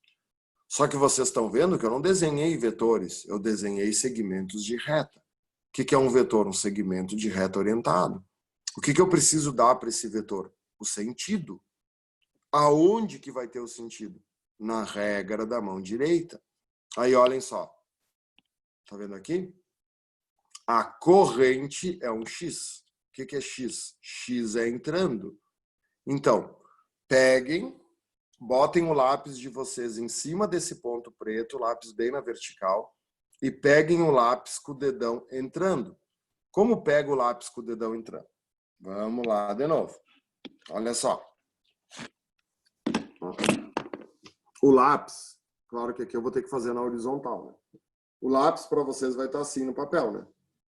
Só que vocês estão vendo que eu não desenhei vetores, eu desenhei segmentos de reta. O que é um vetor? Um segmento de reta orientado. O que eu preciso dar para esse vetor? O sentido. Aonde que vai ter o sentido? Na regra da mão direita. Aí, olhem só. Tá vendo aqui? A corrente é um X. O que é X? X é entrando. Então, peguem, botem o lápis de vocês em cima desse ponto preto, o lápis bem na vertical, e peguem o lápis com o dedão entrando. Como pega o lápis com o dedão entrando? Vamos lá de novo. Olha só. O lápis, claro que aqui eu vou ter que fazer na horizontal, né? O lápis para vocês vai estar assim no papel, né?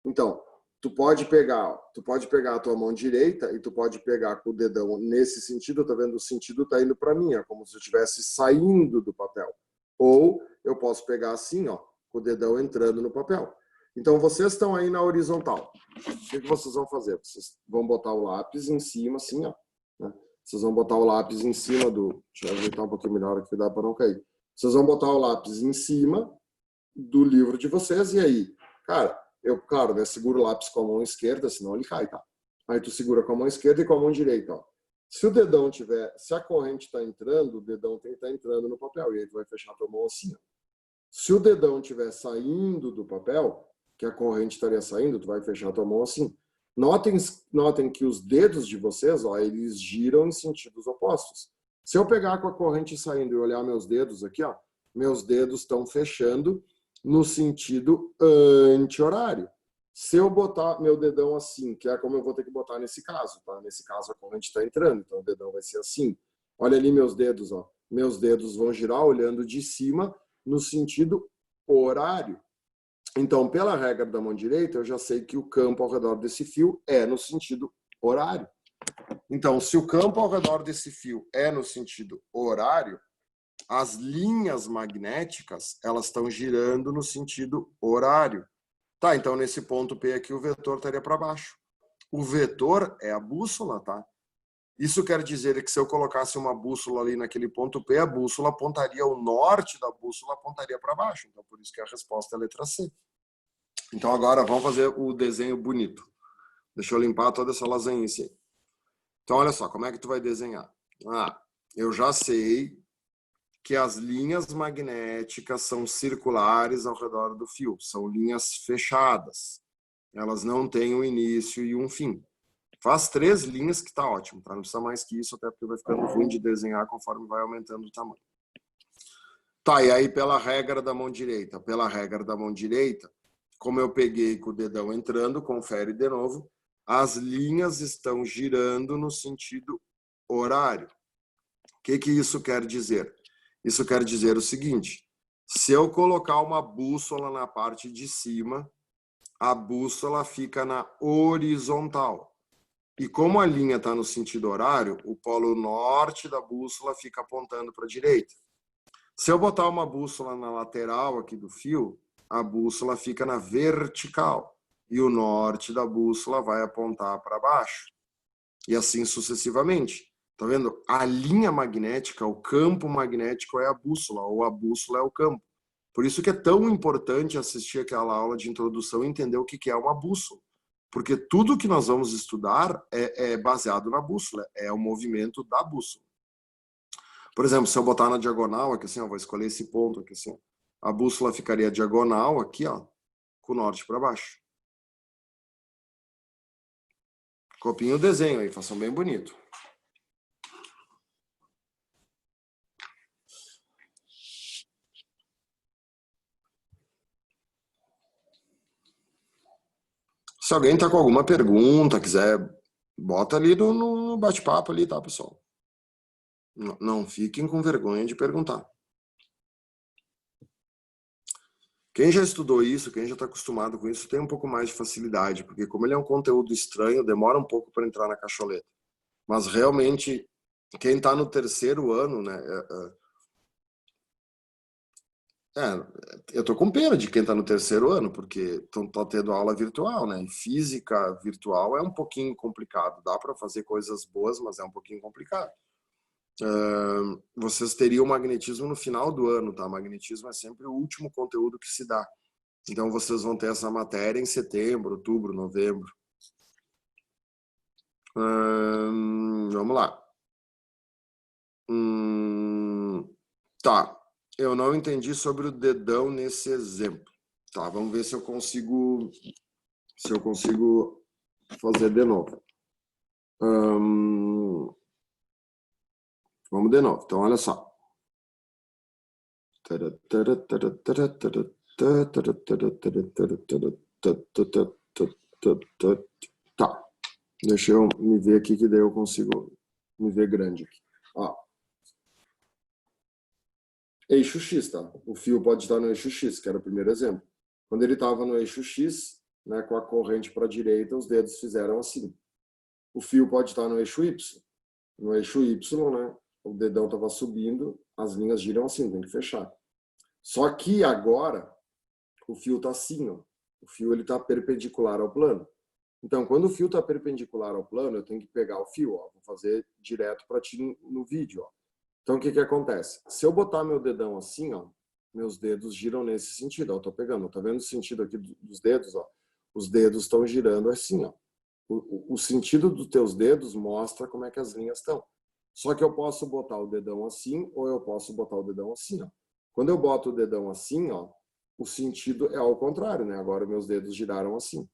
Então, tu pode pegar a tua mão direita e tu pode pegar com o dedão nesse sentido, tá vendo? O sentido tá indo para mim, é como se eu estivesse saindo do papel. Ou eu posso pegar assim, ó, com o dedão entrando no papel. Então, vocês estão aí na horizontal. O que vocês vão fazer? Vocês vão botar o lápis em cima, assim, ó. Né? Vocês vão botar o lápis em cima do... Deixa eu ajeitar um pouquinho melhor aqui, dá para não cair. Vocês vão botar o lápis em cima do livro de vocês, e aí, cara, eu, claro, né, seguro o lápis com a mão esquerda, senão ele cai, tá? Aí tu segura com a mão esquerda e com a mão direita, ó. Se o dedão tiver, se a corrente está entrando, o dedão tem que estar entrando no papel, e aí tu vai fechar a tua mão assim, ó. Se o dedão estiver saindo do papel, que a corrente estaria saindo, tu vai fechar a tua mão assim. Notem que os dedos de vocês, ó, eles giram em sentidos opostos. Se eu pegar com a corrente saindo e olhar meus dedos aqui, ó, meus dedos estão fechando no sentido anti-horário. Se eu botar meu dedão assim, que é como eu vou ter que botar nesse caso, tá? Nesse caso a corrente está entrando, então o dedão vai ser assim. Olha ali meus dedos, ó. Meus dedos vão girar olhando de cima no sentido horário. Então, pela regra da mão direita, eu já sei que o campo ao redor desse fio é no sentido horário. Então, se o campo ao redor desse fio é no sentido horário, as linhas magnéticas, elas estão girando no sentido horário. Tá, então nesse ponto P aqui o vetor estaria para baixo. O vetor é a bússola, tá? Isso quer dizer que se eu colocasse uma bússola ali naquele ponto P, a bússola apontaria, o norte da bússola apontaria para baixo. Então, por isso que a resposta é a letra C. Então, agora vamos fazer o desenho bonito. Deixa eu limpar toda essa lasanhice aí. Então, olha só, como é que tu vai desenhar? Eu já sei que as linhas magnéticas são circulares ao redor do fio. São linhas fechadas. Elas não têm um início e um fim. Faz 3 linhas que tá ótimo, tá? Não precisa mais que isso, até porque vai ficando ruim de desenhar conforme vai aumentando o tamanho. Tá, e aí pela regra da mão direita? Pela regra da mão direita, como eu peguei com o dedão entrando, confere de novo, as linhas estão girando no sentido horário. O que isso quer dizer? Isso quer dizer o seguinte, se eu colocar uma bússola na parte de cima, a bússola fica na horizontal. E como a linha está no sentido horário, o polo norte da bússola fica apontando para a direita. Se eu botar uma bússola na lateral aqui do fio, a bússola fica na vertical. E o norte da bússola vai apontar para baixo. E assim sucessivamente. Tá vendo? A linha magnética, o campo magnético é a bússola, ou a bússola é o campo. Por isso que é tão importante assistir aquela aula de introdução e entender o que é uma bússola. Porque tudo que nós vamos estudar é baseado na bússola, é o movimento da bússola. Por exemplo, se eu botar na diagonal, aqui assim, ó, vou escolher esse ponto aqui assim, ó, a bússola ficaria diagonal aqui, ó, com o norte para baixo. Copiem o desenho aí, façam bem bonito. Se alguém tá com alguma pergunta, quiser, bota ali no bate-papo ali, tá, pessoal? Não fiquem com vergonha de perguntar. Quem já estudou isso, quem já está acostumado com isso, tem um pouco mais de facilidade, porque como ele é um conteúdo estranho, demora um pouco para entrar na cacholeta. Mas realmente, quem está no terceiro ano, né? Eu tô com pena de quem está no terceiro ano, porque tá tendo aula virtual, né? E física virtual é um pouquinho complicado. Dá para fazer coisas boas, mas é um pouquinho complicado. Vocês teriam magnetismo no final do ano, tá? Magnetismo é sempre o último conteúdo que se dá. Então vocês vão ter essa matéria em setembro, outubro, novembro. Vamos lá. Tá. Eu não entendi sobre o dedão nesse exemplo. Tá, vamos ver se eu consigo fazer de novo. Vamos de novo. Então, olha só. Tá. Deixa eu me ver aqui, que daí eu consigo me ver grande aqui. Ó. eixo X, tá? O fio pode estar no eixo X, que era o primeiro exemplo. Quando ele estava no eixo X, né, com a corrente para a direita, os dedos fizeram assim. O fio pode estar no eixo Y. No eixo Y, né, o dedão estava subindo, as linhas giram assim, tem que fechar. Só que agora, o fio está assim, ó. O fio está perpendicular ao plano. Então, quando o fio está perpendicular ao plano, eu tenho que pegar o fio, ó, vou fazer direto para ti no vídeo, ó. Então, o que que acontece? Se eu botar meu dedão assim, ó, meus dedos giram nesse sentido, ó, eu tô pegando, tá vendo o sentido aqui dos dedos, ó? Os dedos estão girando assim, ó. O sentido dos teus dedos mostra como é que as linhas estão. Só que eu posso botar o dedão assim ou eu posso botar o dedão assim, ó. Quando eu boto o dedão assim, ó, o sentido é ao contrário, né? Agora meus dedos giraram assim.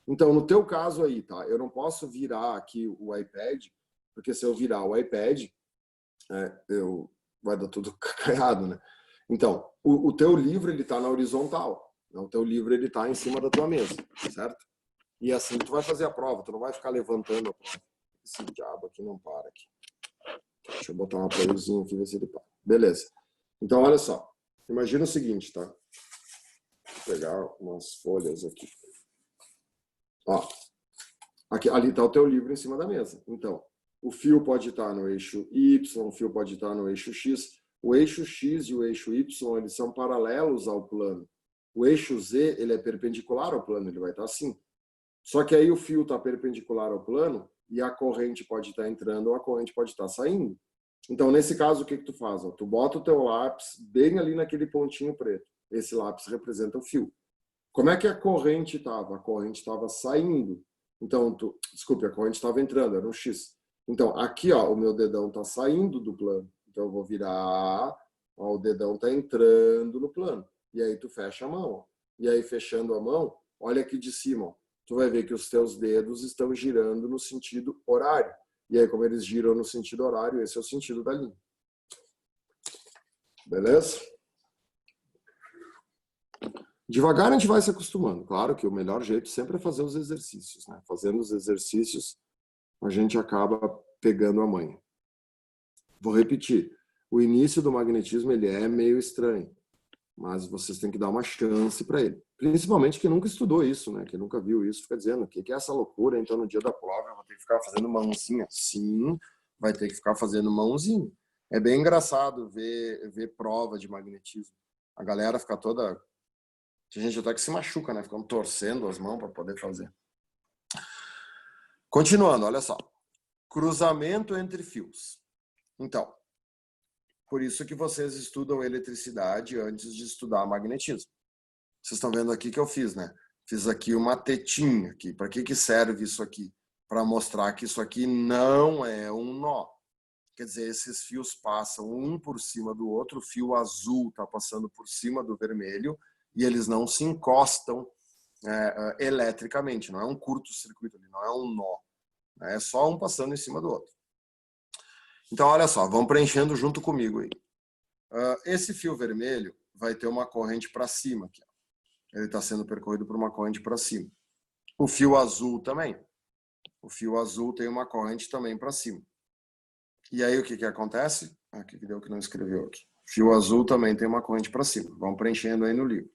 Então, no teu caso aí, tá? Eu não posso virar aqui o iPad, porque se eu virar o iPad, vai dar tudo cagado, né? Então, o teu livro, ele tá na horizontal. Né? O teu livro, ele tá em cima da tua mesa, certo? E assim tu vai fazer a prova, tu não vai ficar levantando a prova. Esse diabo aqui não para aqui. Deixa eu botar um apoiozinho aqui, ver se ele para. Beleza. Então, olha só. Imagina o seguinte, tá? Vou pegar umas folhas aqui. Ó, aqui, ali está o teu livro em cima da mesa. Então, o fio pode estar no eixo Y, o fio pode estar no eixo X. O eixo X e o eixo Y, eles são paralelos ao plano. O eixo Z, ele é perpendicular ao plano, ele vai estar assim. Só que aí o fio está perpendicular ao plano e a corrente pode estar entrando ou a corrente pode estar saindo. Então, nesse caso, o que tu faz? Tu bota o teu lápis bem ali naquele pontinho preto. Esse lápis representa o fio. Como é que a corrente estava? A corrente estava saindo. Então, desculpe, a corrente estava entrando, era um X. Então, aqui, ó, o meu dedão está saindo do plano. Então, eu vou virar, ó, o dedão está entrando no plano. E aí, tu fecha a mão. Ó. E aí, fechando a mão, olha aqui de cima. Ó. Tu vai ver que os teus dedos estão girando no sentido horário. E aí, como eles giram no sentido horário, esse é o sentido da linha. Beleza? Devagar a gente vai se acostumando. Claro que o melhor jeito sempre é fazer os exercícios, né? Fazendo os exercícios, a gente acaba pegando a manha. Vou repetir. O início do magnetismo, ele é meio estranho, mas vocês têm que dar uma chance para ele. Principalmente quem nunca estudou isso, né? Quem nunca viu isso, fica dizendo, o que é essa loucura? Então, no dia da prova, eu vou ter que ficar fazendo mãozinha. Sim, vai ter que ficar fazendo mãozinha. É bem engraçado ver prova de magnetismo. A galera fica toda... A gente até que se machuca, né? Ficando torcendo as mãos para poder fazer. Continuando, olha só. Cruzamento entre fios. Então, por isso que vocês estudam eletricidade antes de estudar magnetismo. Vocês estão vendo aqui que eu fiz, né? Fiz aqui uma tetinha aqui. Para que serve isso aqui? Para mostrar que isso aqui não é um nó. Quer dizer, esses fios passam um por cima do outro. O fio azul está passando por cima do vermelho e eles não se encostam eletricamente. Não é um curto-circuito, não é um nó. É só um passando em cima do outro. Então, olha só, vão preenchendo junto comigo aí. Esse fio vermelho vai ter uma corrente para cima aqui. Ele está sendo percorrido por uma corrente para cima. O fio azul também. O fio azul tem uma corrente também para cima. E aí o que acontece? Aqui que deu que não escreveu aqui. O fio azul também tem uma corrente para cima. Vamos preenchendo aí no livro.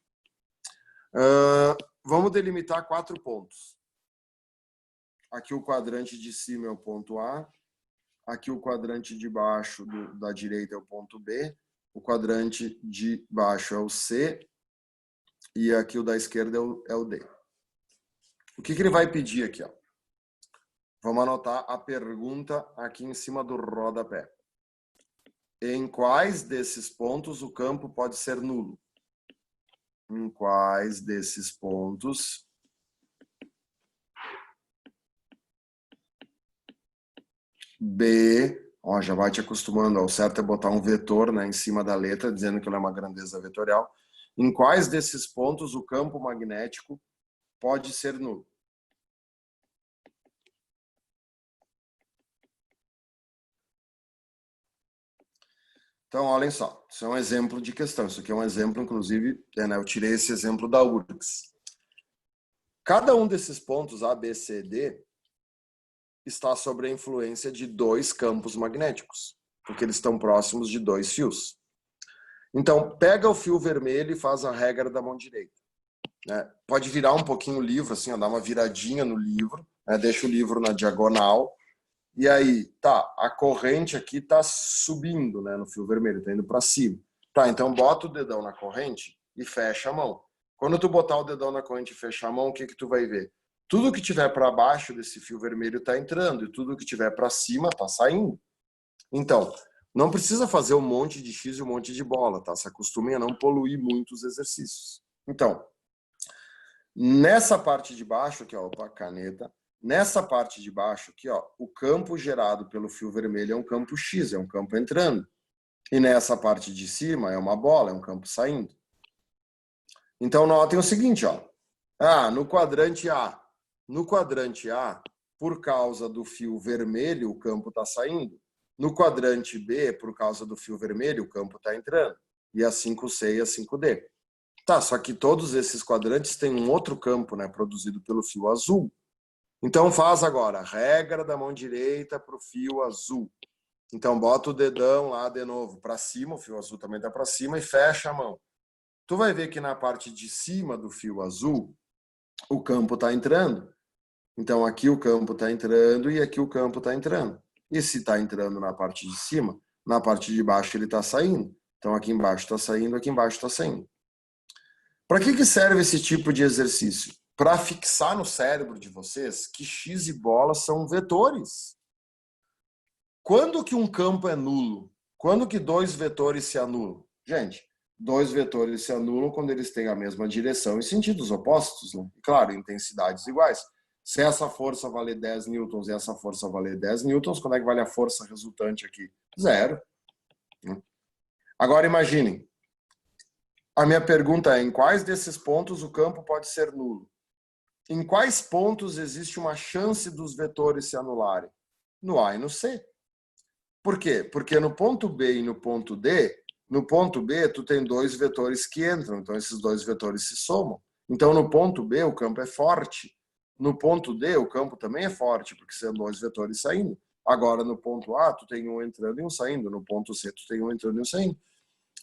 Vamos delimitar 4 pontos. Aqui o quadrante de cima é o ponto A. Aqui o quadrante de baixo da direita é o ponto B. O quadrante de baixo é o C. E aqui o da esquerda é o D. O que ele vai pedir aqui? Ó? Vamos anotar a pergunta aqui em cima do rodapé. Em quais desses pontos o campo pode ser nulo? Em quais desses pontos B, ó, já vai te acostumando, ó, o certo é botar um vetor, né, em cima da letra, dizendo que ela é uma grandeza vetorial. Em quais desses pontos o campo magnético pode ser nulo? Então, olhem só, isso é um exemplo de questão. Isso aqui é um exemplo, inclusive, né, eu tirei esse exemplo da URGS. Cada um desses pontos, A, B, C, D, está sob a influência de 2 campos magnéticos, porque eles estão próximos de 2 fios. Então, pega o fio vermelho e faz a regra da mão direita. Né? Pode virar um pouquinho o livro, assim, ó, dar uma viradinha no livro, né? Deixa o livro na diagonal. E aí, tá, a corrente aqui tá subindo, né, no fio vermelho, tá indo para cima. Tá, então bota o dedão na corrente e fecha a mão. Quando tu botar o dedão na corrente e fechar a mão, o que que tu vai ver? Tudo que tiver para baixo desse fio vermelho tá entrando e tudo que tiver para cima tá saindo. Então, não precisa fazer um monte de X e um monte de bola, tá? Se acostumem a não poluir muito os exercícios. Então, nessa parte de baixo aqui, ó, opa, caneta. Nessa parte de baixo aqui, ó, o campo gerado pelo fio vermelho é um campo X, é um campo entrando. E nessa parte de cima é uma bola, é um campo saindo. Então notem o seguinte, ó. No quadrante A. No quadrante A, por causa do fio vermelho, o campo está saindo. No quadrante B, por causa do fio vermelho, o campo está entrando. E a 5C e a 5D. Tá, só que todos esses quadrantes têm um outro campo, né, produzido pelo fio azul. Então faz agora a regra da mão direita para o fio azul. Então bota o dedão lá de novo para cima, o fio azul também está para cima, e fecha a mão. Tu vai ver que na parte de cima do fio azul, o campo está entrando. Então aqui o campo está entrando e aqui o campo está entrando. E se está entrando na parte de cima, na parte de baixo ele está saindo. Então aqui embaixo está saindo, aqui embaixo está saindo. Para que serve esse tipo de exercício? Para fixar no cérebro de vocês que x e bola são vetores. Quando que um campo é nulo? Quando que dois vetores se anulam? Gente, dois vetores se anulam quando eles têm a mesma direção em sentidos opostos, né? Claro, intensidades iguais. Se essa força vale 10 newtons e essa força vale 10 newtons, quando é que vale a força resultante aqui? Zero. Agora imaginem, a minha pergunta é, em quais desses pontos o campo pode ser nulo? Em quais pontos existe uma chance dos vetores se anularem? No A e no C. Por quê? Porque no ponto B e no ponto D, no ponto B tu tem dois vetores que entram, então esses dois vetores se somam. Então no ponto B o campo é forte. No ponto D o campo também é forte, porque são dois vetores saindo. Agora no ponto A tu tem um entrando e um saindo, no ponto C tu tem um entrando e um saindo.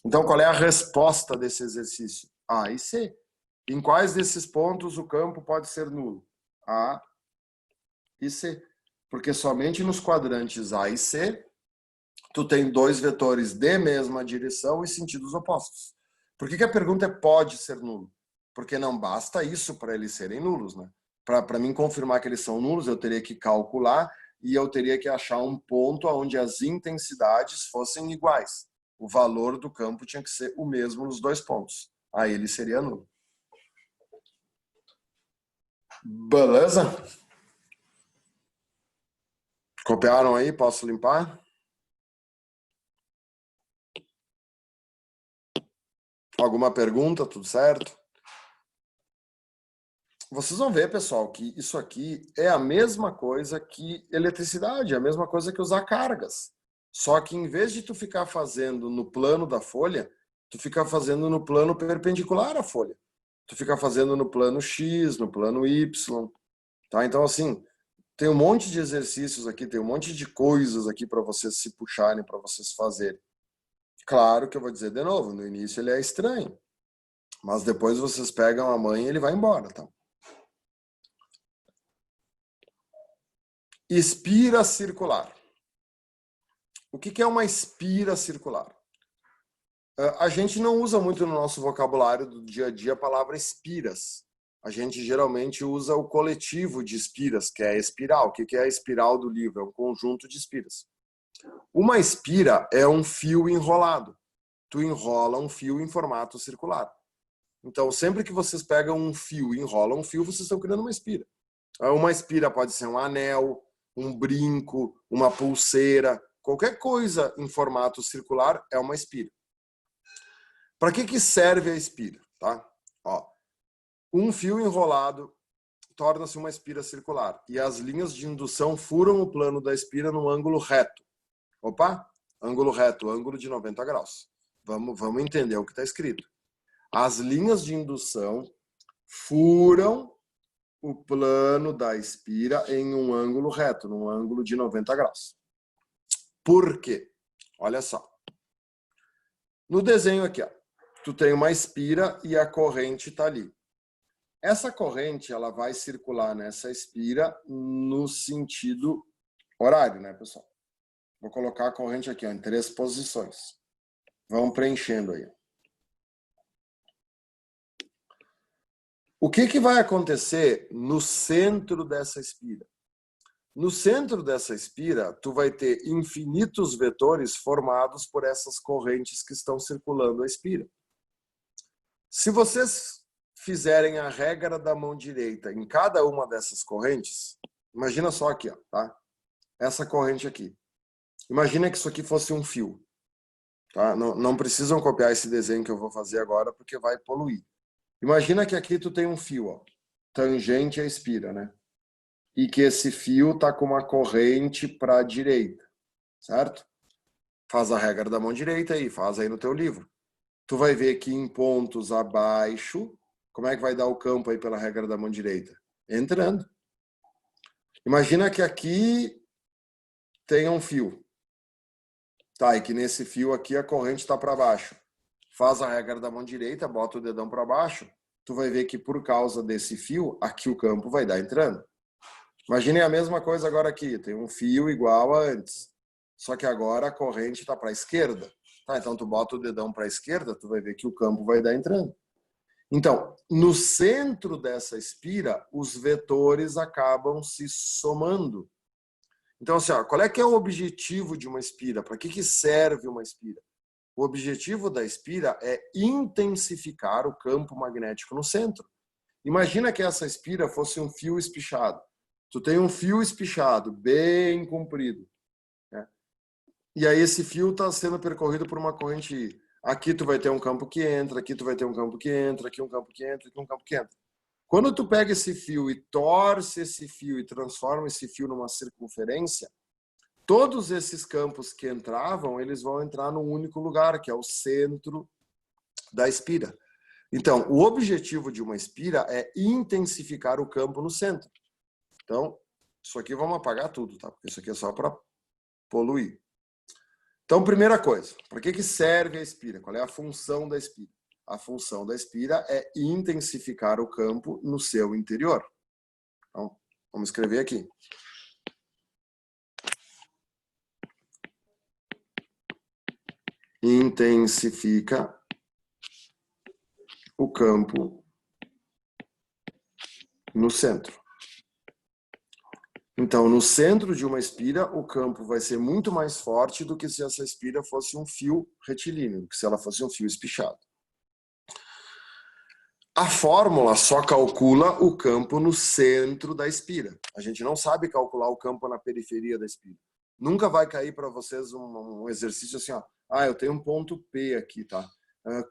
Então qual é a resposta desse exercício? A e C. Em quais desses pontos o campo pode ser nulo? A e C. Porque somente nos quadrantes A e C tu tem dois vetores de mesma direção e sentidos opostos. Por que a pergunta é pode ser nulo? Porque não basta isso para eles serem nulos, né? Para mim confirmar que eles são nulos, eu teria que calcular e eu teria que achar um ponto onde as intensidades fossem iguais. O valor do campo tinha que ser o mesmo nos dois pontos. Aí ele seria nulo. Beleza? Copiaram aí? Posso limpar? Alguma pergunta? Tudo certo? Vocês vão ver, pessoal, que isso aqui é a mesma coisa que eletricidade, é a mesma coisa que usar cargas. Só que em vez de tu ficar fazendo no plano da folha, tu fica fazendo no plano perpendicular à folha. Tu fica fazendo no plano X, no plano Y, tá? Então, assim, tem um monte de exercícios aqui, tem um monte de coisas aqui para vocês se puxarem, para vocês fazerem. Claro que eu vou dizer de novo, no início ele é estranho, mas depois vocês pegam a mãe e ele vai embora, tá? Espira circular. O que é uma espira circular? A gente não usa muito no nosso vocabulário do dia a dia a palavra espiras. A gente geralmente usa o coletivo de espiras, que é a espiral. O que é a espiral do livro? É um conjunto de espiras. Uma espira é um fio enrolado. Tu enrola um fio em formato circular. Então, sempre que vocês pegam um fio e enrolam um fio, vocês estão criando uma espira. Uma espira pode ser um anel, um brinco, uma pulseira, qualquer coisa em formato circular é uma espira. Para que serve a espira? Tá? Ó, um fio enrolado torna-se uma espira circular e as linhas de indução furam o plano da espira num ângulo reto. Opa, ângulo reto, ângulo de 90 graus. Vamos entender o que está escrito. As linhas de indução furam o plano da espira em um ângulo reto, num ângulo de 90 graus. Por quê? Olha só. No desenho aqui, ó, tu tem uma espira e a corrente está ali. Essa corrente ela vai circular nessa espira no sentido horário, né, pessoal? Vou colocar a corrente aqui, ó, em 3 posições. Vamos preenchendo aí. O que vai acontecer no centro dessa espira? No centro dessa espira, tu vai ter infinitos vetores formados por essas correntes que estão circulando a espira. Se vocês fizerem a regra da mão direita em cada uma dessas correntes, imagina só aqui, ó, tá? Essa corrente aqui. Imagina que isso aqui fosse um fio. Tá? Não precisam copiar esse desenho que eu vou fazer agora, porque vai poluir. Imagina que aqui tu tem um fio, ó, tangente à espira, né? E que esse fio tá com uma corrente para a direita, certo? Faz a regra da mão direita aí, faz aí no teu livro. Tu vai ver que em pontos abaixo, como é que vai dar o campo aí pela regra da mão direita? Entrando. Imagina que aqui tem um fio. Tá, e que nesse fio aqui a corrente está para baixo. Faz a regra da mão direita, bota o dedão para baixo, tu vai ver que por causa desse fio, aqui o campo vai dar entrando. Imaginem a mesma coisa agora aqui, tem um fio igual a antes, só que agora a corrente está para a esquerda. Tá, então tu bota o dedão para a esquerda, tu vai ver que o campo vai dar entrando. Então, no centro dessa espira, os vetores acabam se somando. Então, assim, ó, qual é que é o objetivo de uma espira? Para que serve uma espira? O objetivo da espira é intensificar o campo magnético no centro. Imagina que essa espira fosse um fio espichado. Tu tem um fio espichado, bem comprido, né? E aí esse fio está sendo percorrido por uma corrente I. Aqui tu vai ter um campo que entra, aqui tu vai ter um campo que entra, aqui um campo que entra, aqui um campo que entra. Quando tu pega esse fio e torce esse fio e transforma esse fio numa circunferência, todos esses campos que entravam, eles vão entrar num único lugar, que é o centro da espira. Então, o objetivo de uma espira é intensificar o campo no centro. Então, isso aqui vamos apagar tudo, tá? Porque isso aqui é só para poluir. Então, primeira coisa, para que serve a espira? Qual é a função da espira? A função da espira é intensificar o campo no seu interior. Então, vamos escrever aqui. Intensifica o campo no centro. Então, no centro de uma espira, o campo vai ser muito mais forte do que se essa espira fosse um fio retilíneo, do que se ela fosse um fio espichado. A fórmula só calcula o campo no centro da espira. A gente não sabe calcular o campo na periferia da espira. Nunca vai cair para vocês um exercício assim, ó. Ah, eu tenho um ponto P aqui, tá?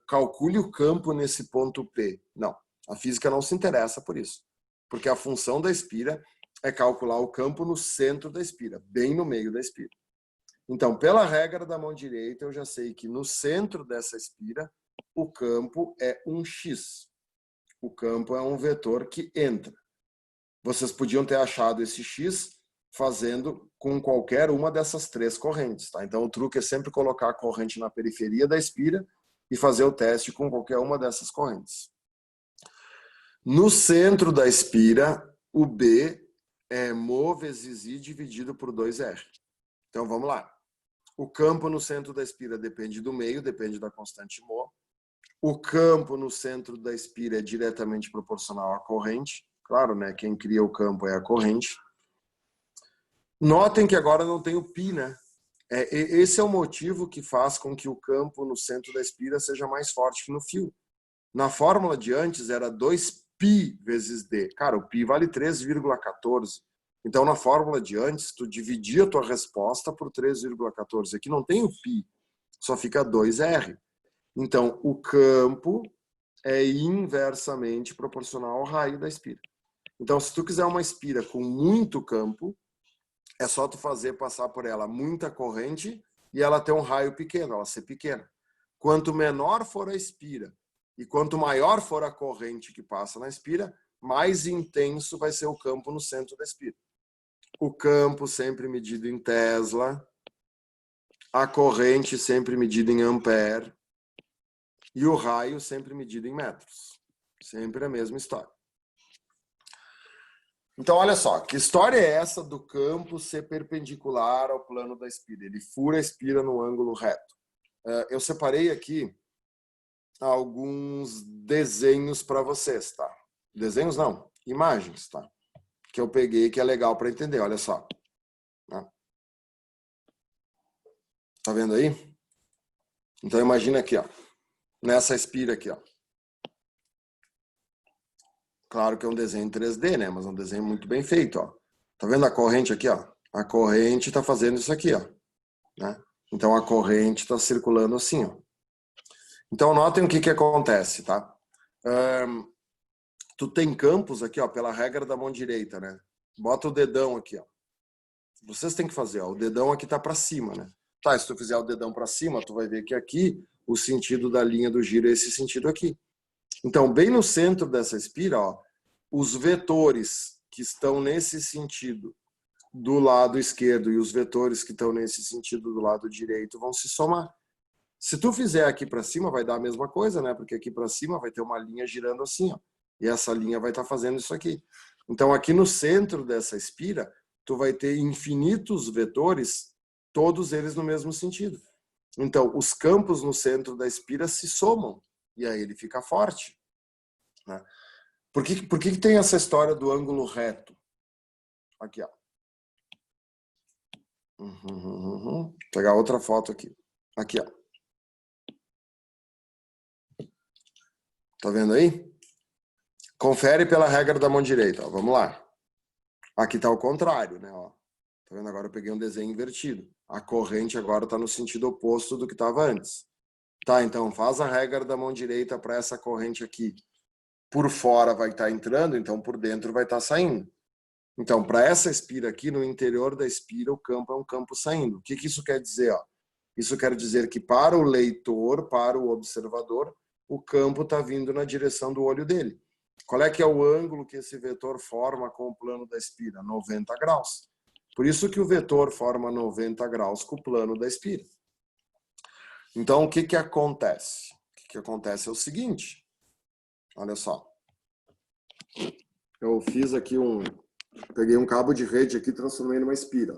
Calcule o campo nesse ponto P. Não, a física não se interessa por isso. Porque a função da espira é calcular o campo no centro da espira, bem no meio da espira. Então, pela regra da mão direita, eu já sei que no centro dessa espira, o campo é um X. O campo é um vetor que entra. Vocês podiam ter achado esse X fazendo com qualquer uma dessas 3 correntes, tá? Então, o truque é sempre colocar a corrente na periferia da espira e fazer o teste com qualquer uma dessas correntes. No centro da espira, o B é μ vezes I dividido por 2R. Então, vamos lá. O campo no centro da espira depende do meio, depende da constante μ. O campo no centro da espira é diretamente proporcional à corrente. Claro, né? Quem cria o campo é a corrente. Notem que agora não tem o π, né? Esse é o motivo que faz com que o campo no centro da espira seja mais forte que no fio. Na fórmula de antes era 2π vezes D. Cara, o π vale 3,14. Então, na fórmula de antes, tu dividia a tua resposta por 3,14. Aqui não tem o π, só fica 2R. Então, o campo é inversamente proporcional ao raio da espira. Então, se tu quiser uma espira com muito campo, é só tu fazer passar por ela muita corrente e ela ter um raio pequeno, ela ser pequena. Quanto menor for a espira e quanto maior for a corrente que passa na espira, mais intenso vai ser o campo no centro da espira. O campo sempre medido em Tesla, a corrente sempre medida em ampere. E o raio sempre medido em metros. Sempre a mesma história. Então, olha só, que história é essa do campo ser perpendicular ao plano da espira? Ele fura a espira no ângulo reto. Eu separei aqui alguns desenhos para vocês, tá? Desenhos não, imagens, tá? Que eu peguei que é legal para entender, olha só. Tá vendo aí? Então imagina aqui, ó. Nessa espira aqui, ó. Claro que é um desenho em 3D, né? Mas é um desenho muito bem feito, ó. Tá vendo a corrente aqui, ó? A corrente tá fazendo isso aqui, ó. Né? Então a corrente tá circulando assim, ó. Então notem o que acontece, tá? Tu tem campos aqui, ó, pela regra da mão direita, né? Bota o dedão aqui, ó. Vocês têm que fazer, ó. O dedão aqui tá para cima, né? Tá, se tu fizer o dedão para cima, tu vai ver que aqui o sentido da linha do giro é esse sentido aqui. Então, bem no centro dessa espira, ó, os vetores que estão nesse sentido do lado esquerdo e os vetores que estão nesse sentido do lado direito vão se somar. Se tu fizer aqui para cima, vai dar a mesma coisa, né? Porque aqui para cima vai ter uma linha girando assim, ó. E essa linha vai estar fazendo isso aqui. Então, aqui no centro dessa espira, tu vai ter infinitos vetores, todos eles no mesmo sentido. Então, os campos no centro da espira se somam. E aí ele fica forte. Né? Por que tem essa história do ângulo reto? Aqui, ó. Vou pegar outra foto aqui. Aqui, ó. Tá vendo aí? Confere pela regra da mão direita. Ó. Vamos lá. Aqui tá o contrário, né? Ó. Tá vendo? Agora eu peguei um desenho invertido. A corrente agora tá no sentido oposto do que estava antes. Tá, então faz a regra da mão direita para essa corrente aqui. Por fora vai estar entrando, então por dentro vai estar saindo. Então, para essa espira aqui, no interior da espira, o campo é um campo saindo. O que isso quer dizer? Ó? Isso quer dizer que para o leitor, para o observador, o campo está vindo na direção do olho dele. Qual é que é o ângulo que esse vetor forma com o plano da espira? 90 graus. Por isso que o vetor forma 90 graus com o plano da espira. Então, o que acontece? O que acontece é o seguinte. Olha só. Eu fiz aqui peguei um cabo de rede aqui e transformei numa espira.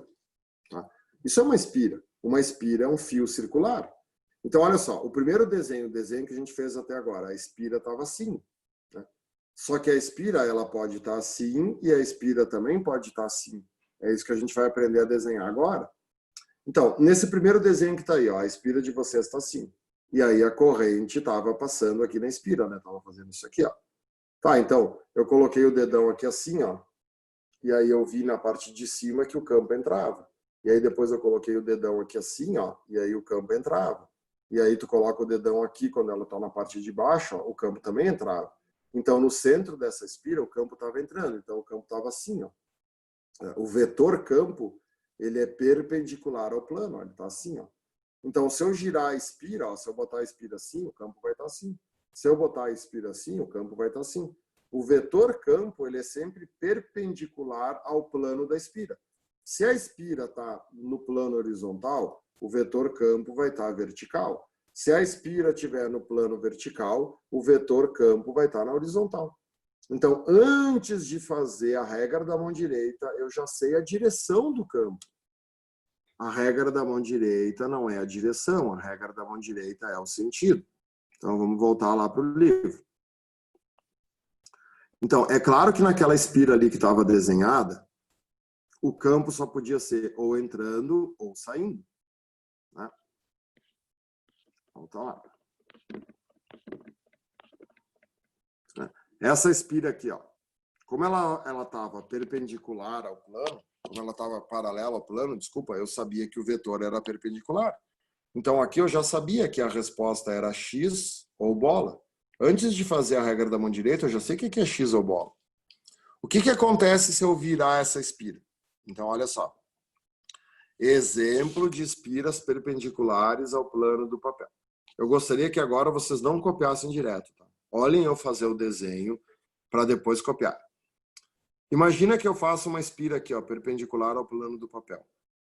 Tá? Isso é uma espira. Uma espira é um fio circular. Então, olha só. O primeiro desenho, o desenho que a gente fez até agora, a espira estava assim. Né? Só que a espira, ela pode estar assim e a espira também pode estar assim. É isso que a gente vai aprender a desenhar agora. Então, nesse primeiro desenho que está aí, ó, a espira de vocês está assim. E aí a corrente estava passando aqui na espira, né? Estava fazendo isso aqui, ó. Tá, então, eu coloquei o dedão aqui assim, ó. E aí eu vi na parte de cima que o campo entrava. E aí depois eu coloquei o dedão aqui assim, ó. E aí o campo entrava. E aí tu coloca o dedão aqui quando ela está na parte de baixo, ó, o campo também entrava. Então, no centro dessa espira, o campo estava entrando. Então, o campo estava assim, ó. O vetor campo, ele é perpendicular ao plano, ó, ele está assim, ó. Então, se eu girar a espira, ó, se eu botar a espira assim, o campo vai estar assim. Se eu botar a espira assim, o campo vai estar assim. O vetor campo, ele é sempre perpendicular ao plano da espira. Se a espira está no plano horizontal, o vetor campo vai estar vertical. Se a espira estiver no plano vertical, o vetor campo vai estar na horizontal. Então, antes de fazer a regra da mão direita, eu já sei a direção do campo. A regra da mão direita não é a direção, a regra da mão direita é o sentido. Então, vamos voltar lá para o livro. Então, é claro que naquela espira ali que estava desenhada, o campo só podia ser ou entrando ou saindo. Né? Volta lá. Essa espira aqui, ó, como ela estava perpendicular ao plano, como ela estava paralela ao plano, desculpa, eu sabia que o vetor era perpendicular. Então, aqui eu já sabia que a resposta era x ou bola. Antes de fazer a regra da mão direita, eu já sei o que é x ou bola. O que acontece se eu virar essa espira? Então, olha só. Exemplo de espiras perpendiculares ao plano do papel. Eu gostaria que agora vocês não copiassem direto. Tá? Olhem eu fazer o desenho para depois copiar. Imagina que eu faço uma espira aqui, ó, perpendicular ao plano do papel.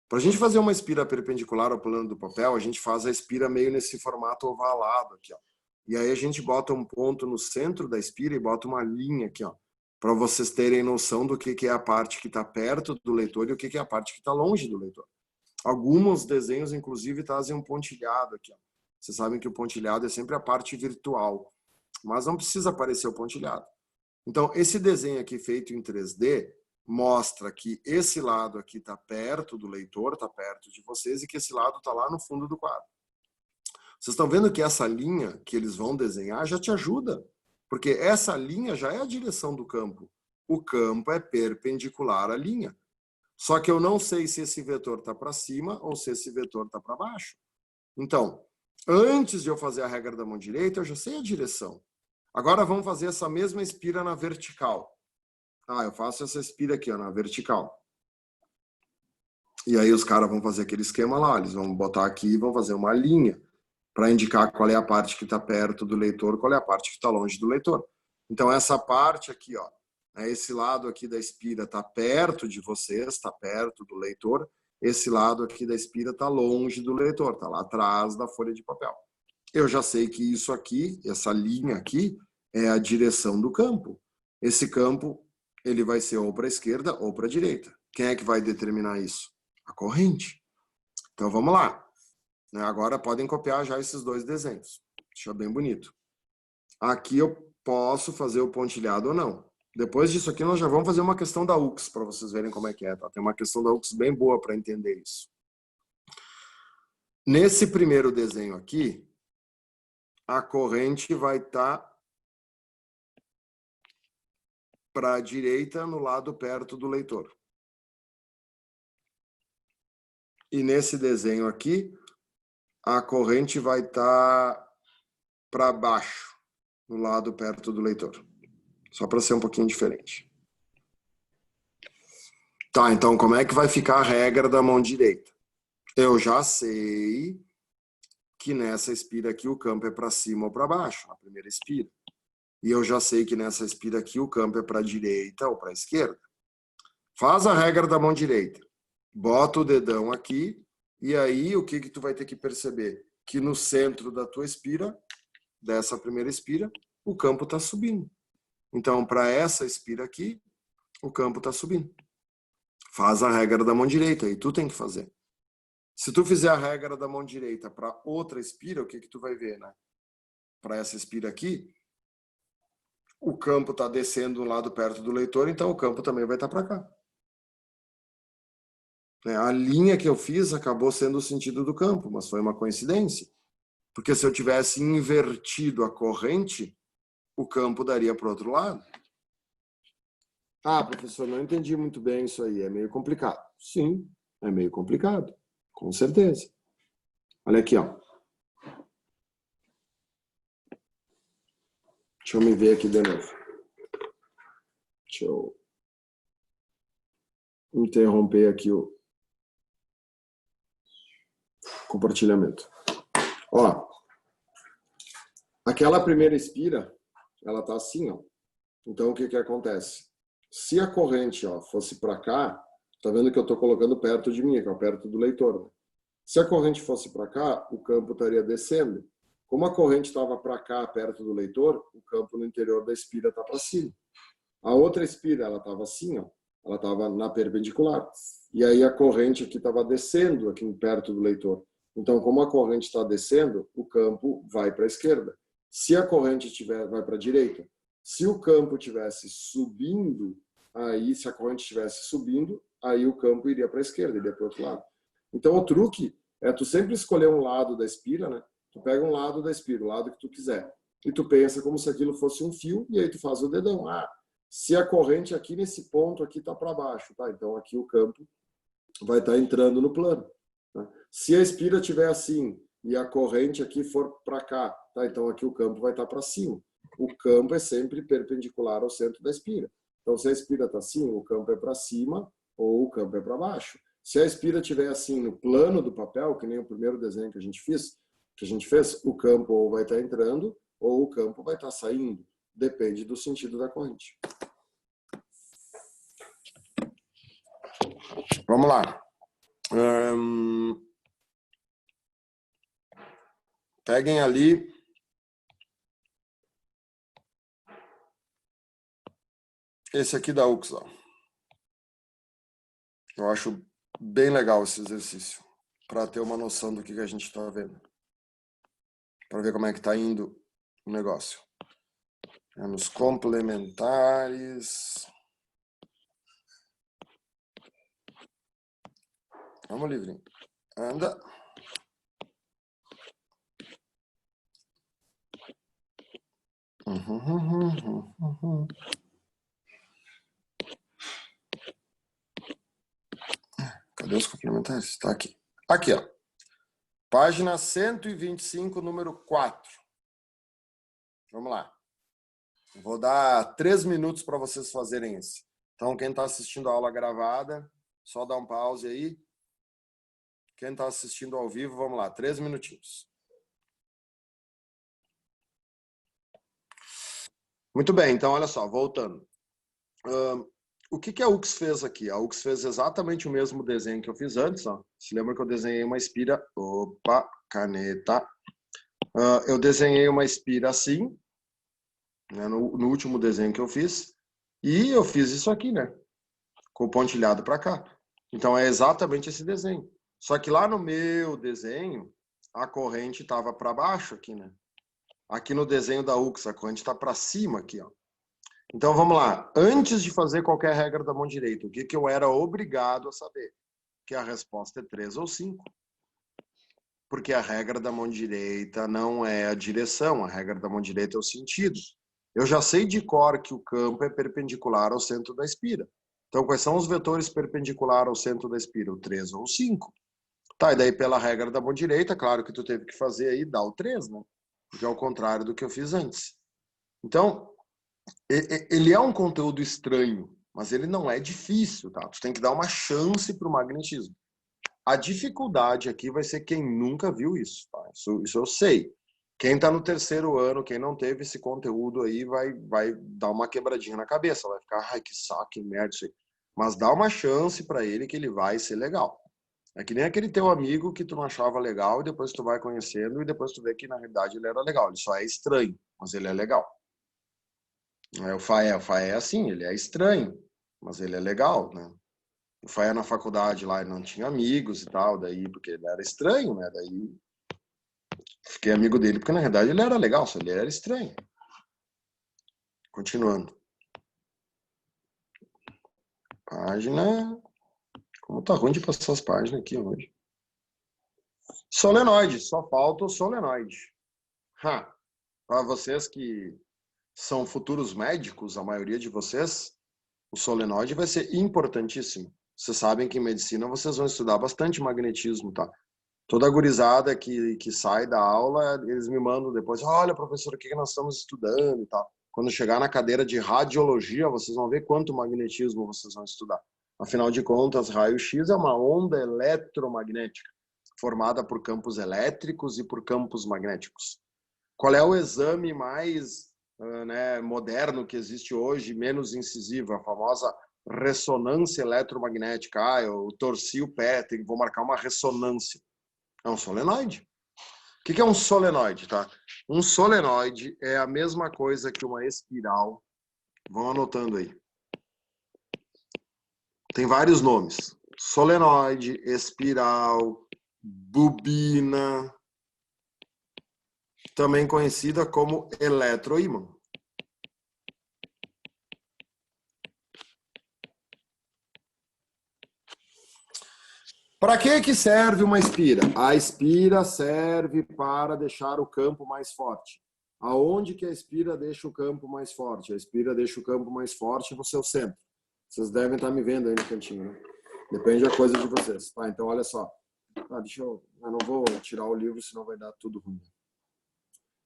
Para a gente fazer uma espira perpendicular ao plano do papel, a gente faz a espira meio nesse formato ovalado aqui, ó. E aí a gente bota um ponto no centro da espira e bota uma linha aqui, ó, para vocês terem noção do que é a parte que está perto do leitor e o que é a parte que está longe do leitor. Alguns desenhos, inclusive, trazem um pontilhado aqui, ó. Vocês sabem que o pontilhado é sempre a parte virtual, mas não precisa aparecer o pontilhado. Então, esse desenho aqui feito em 3D mostra que esse lado aqui está perto do leitor, está perto de vocês, e que esse lado está lá no fundo do quadro. Vocês estão vendo que essa linha que eles vão desenhar já te ajuda, porque essa linha já é a direção do campo. O campo é perpendicular à linha. Só que eu não sei se esse vetor está para cima ou se esse vetor está para baixo. Então, antes de eu fazer a regra da mão direita, eu já sei a direção. Agora vamos fazer essa mesma espira na vertical. Ah, eu faço essa espira aqui, ó, na vertical. E aí os caras vão fazer aquele esquema lá, eles vão botar aqui e vão fazer uma linha para indicar qual é a parte que está perto do leitor, qual é a parte que está longe do leitor. Então essa parte aqui, ó, esse lado aqui da espira está perto de vocês, está perto do leitor. Esse lado aqui da espira está longe do leitor, está lá atrás da folha de papel. Eu já sei que isso aqui, essa linha aqui, é a direção do campo. Esse campo, ele vai ser ou para a esquerda ou para a direita. Quem é que vai determinar isso? A corrente. Então vamos lá. Agora podem copiar já esses dois desenhos. Deixa bem bonito. Aqui eu posso fazer o pontilhado ou não. Depois disso aqui nós já vamos fazer uma questão da UX para vocês verem como é que é. Tá? Tem uma questão da UX bem boa para entender isso. Nesse primeiro desenho aqui, a corrente vai estar para a direita no lado perto do leitor. E nesse desenho aqui, a corrente vai estar para baixo, no lado perto do leitor. Só para ser um pouquinho diferente. Tá, então como é que vai ficar a regra da mão direita? Eu já sei que nessa espira aqui o campo é para cima ou para baixo, na primeira espira. E eu já sei que nessa espira aqui o campo é para a direita ou para a esquerda. Faz a regra da mão direita. Bota o dedão aqui e aí o que tu vai ter que perceber? Que no centro da tua espira, dessa primeira espira, o campo está subindo. Então, para essa espira aqui, o campo está subindo. Faz a regra da mão direita, e tu tem que fazer. Se tu fizer a regra da mão direita para outra espira, o que tu vai ver, né? Para essa espira aqui, o campo está descendo do lado perto do leitor, então o campo também vai estar para cá. A linha que eu fiz acabou sendo o sentido do campo, mas foi uma coincidência. Porque se eu tivesse invertido a corrente, o campo daria para o outro lado. Ah, professor, não entendi muito bem isso aí. É meio complicado. Sim, é meio complicado. Com certeza. Olha aqui, ó. Deixa eu me ver aqui de novo. Deixa eu interromper aqui o compartilhamento. Ó, aquela primeira espira, ela tá assim, ó. Então, o que que acontece? Se a corrente, ó, fosse para cá, tá vendo que eu tô colocando perto de mim, que é perto do leitor, né? Se a corrente fosse para cá, o campo estaria descendo. Como a corrente estava para cá, perto do leitor, o campo no interior da espira está para cima. A outra espira, ela estava assim, ó, ela estava na perpendicular. E aí a corrente aqui estava descendo, aqui perto do leitor. Então, como a corrente está descendo, o campo vai para a esquerda. Se a corrente vai para a direita. Se o campo estivesse subindo, aí, se a corrente estivesse subindo, aí o campo iria para a esquerda, iria para o outro lado. Então, o truque é tu sempre escolher um lado da espira, né? Tu pega um lado da espira, o lado que tu quiser. E tu pensa como se aquilo fosse um fio, e aí tu faz o dedão. Ah, se a corrente aqui nesse ponto aqui está para baixo, tá? Então aqui o campo vai estar entrando no plano. Tá? Se a espira estiver assim e a corrente aqui for para cá, tá? Então aqui o campo vai estar para cima. O campo é sempre perpendicular ao centro da espira. Então se a espira está assim, o campo é para cima ou o campo é para baixo. Se a espira estiver assim no plano do papel, que nem o primeiro desenho que a gente fez, o campo ou vai estar entrando ou o campo vai estar saindo. Depende do sentido da corrente. Vamos lá. Peguem ali esse aqui da UX, ó. Eu acho bem legal esse exercício, para ter uma noção do que a gente está vendo. Para ver como é que está indo o negócio. É nos complementares. Vamos, livrinho. Anda. Cadê os complementares? Está aqui. Aqui, ó. Página 125, número 4. Vamos lá. Vou dar 3 minutos para vocês fazerem esse. Então, quem está assistindo a aula gravada, só dá um pause aí. Quem está assistindo ao vivo, vamos lá, 3 minutinhos. Muito bem, então olha só, voltando. O que a UX fez aqui? A UX fez exatamente o mesmo desenho que eu fiz antes. Ó. Se lembra que eu desenhei uma espira... Opa, caneta. Eu desenhei uma espira assim, né, no último desenho que eu fiz. E eu fiz isso aqui, né? Com o pontilhado para cá. Então é exatamente esse desenho. Só que lá no meu desenho, a corrente estava para baixo aqui, né? Aqui no desenho da UX, a corrente está para cima aqui, ó. Então vamos lá. Antes de fazer qualquer regra da mão direita, o que eu era obrigado a saber? Que a resposta é 3 ou 5. Porque a regra da mão direita não é a direção, a regra da mão direita é o sentido. Eu já sei de cor que o campo é perpendicular ao centro da espira. Então, quais são os vetores perpendiculares ao centro da espira? O 3 ou o 5. Tá, e daí pela regra da mão direita, claro que tu teve que fazer aí, dá o 3, né? Porque é o contrário do que eu fiz antes. Então, ele é um conteúdo estranho, mas ele não é difícil, tá? Tu tem que dar uma chance para o magnetismo. A dificuldade aqui vai ser quem nunca viu isso, tá? Isso eu sei. Quem está no terceiro ano, quem não teve esse conteúdo aí, vai dar uma quebradinha na cabeça, vai ficar, ai, que saco, que merda isso aí. Mas dá uma chance para ele que ele vai ser legal. É que nem aquele teu amigo que tu não achava legal e depois tu vai conhecendo e depois tu vê que na realidade ele era legal. Ele só é estranho, mas ele é legal. O Faé é assim, ele é estranho, mas ele é legal, né? O Faé na faculdade lá, ele não tinha amigos e tal, daí, porque ele era estranho, né? Daí fiquei amigo dele, porque na realidade ele era legal, só ele era estranho. Continuando. Página... Como tá ruim de passar as páginas aqui hoje. Solenoide, só falta o solenoide. Para vocês que são futuros médicos, a maioria de vocês, o solenoide vai ser importantíssimo. Vocês sabem que em medicina vocês vão estudar bastante magnetismo, tá? Toda gurizada que sai da aula, eles me mandam depois, olha, professor, o que nós estamos estudando e tal. Quando chegar na cadeira de radiologia, vocês vão ver quanto magnetismo vocês vão estudar. Afinal de contas, raio-x é uma onda eletromagnética, formada por campos elétricos e por campos magnéticos. Qual é o exame mais moderno que existe hoje, menos incisivo? A famosa ressonância eletromagnética. Eu torci o pé, vou marcar uma ressonância. É um solenoide. O que é um solenoide, tá? Um solenoide é a mesma coisa que uma espiral. Vão anotando aí. Tem vários nomes. Solenoide, espiral, bobina, também conhecida como eletroímã. Para que serve uma espira? A espira serve para deixar o campo mais forte. Aonde que a espira deixa o campo mais forte? A espira deixa o campo mais forte no seu centro. Vocês devem estar me vendo aí no cantinho, né? Depende da coisa de vocês. Tá, então olha só. Eu não vou tirar o livro, senão vai dar tudo ruim.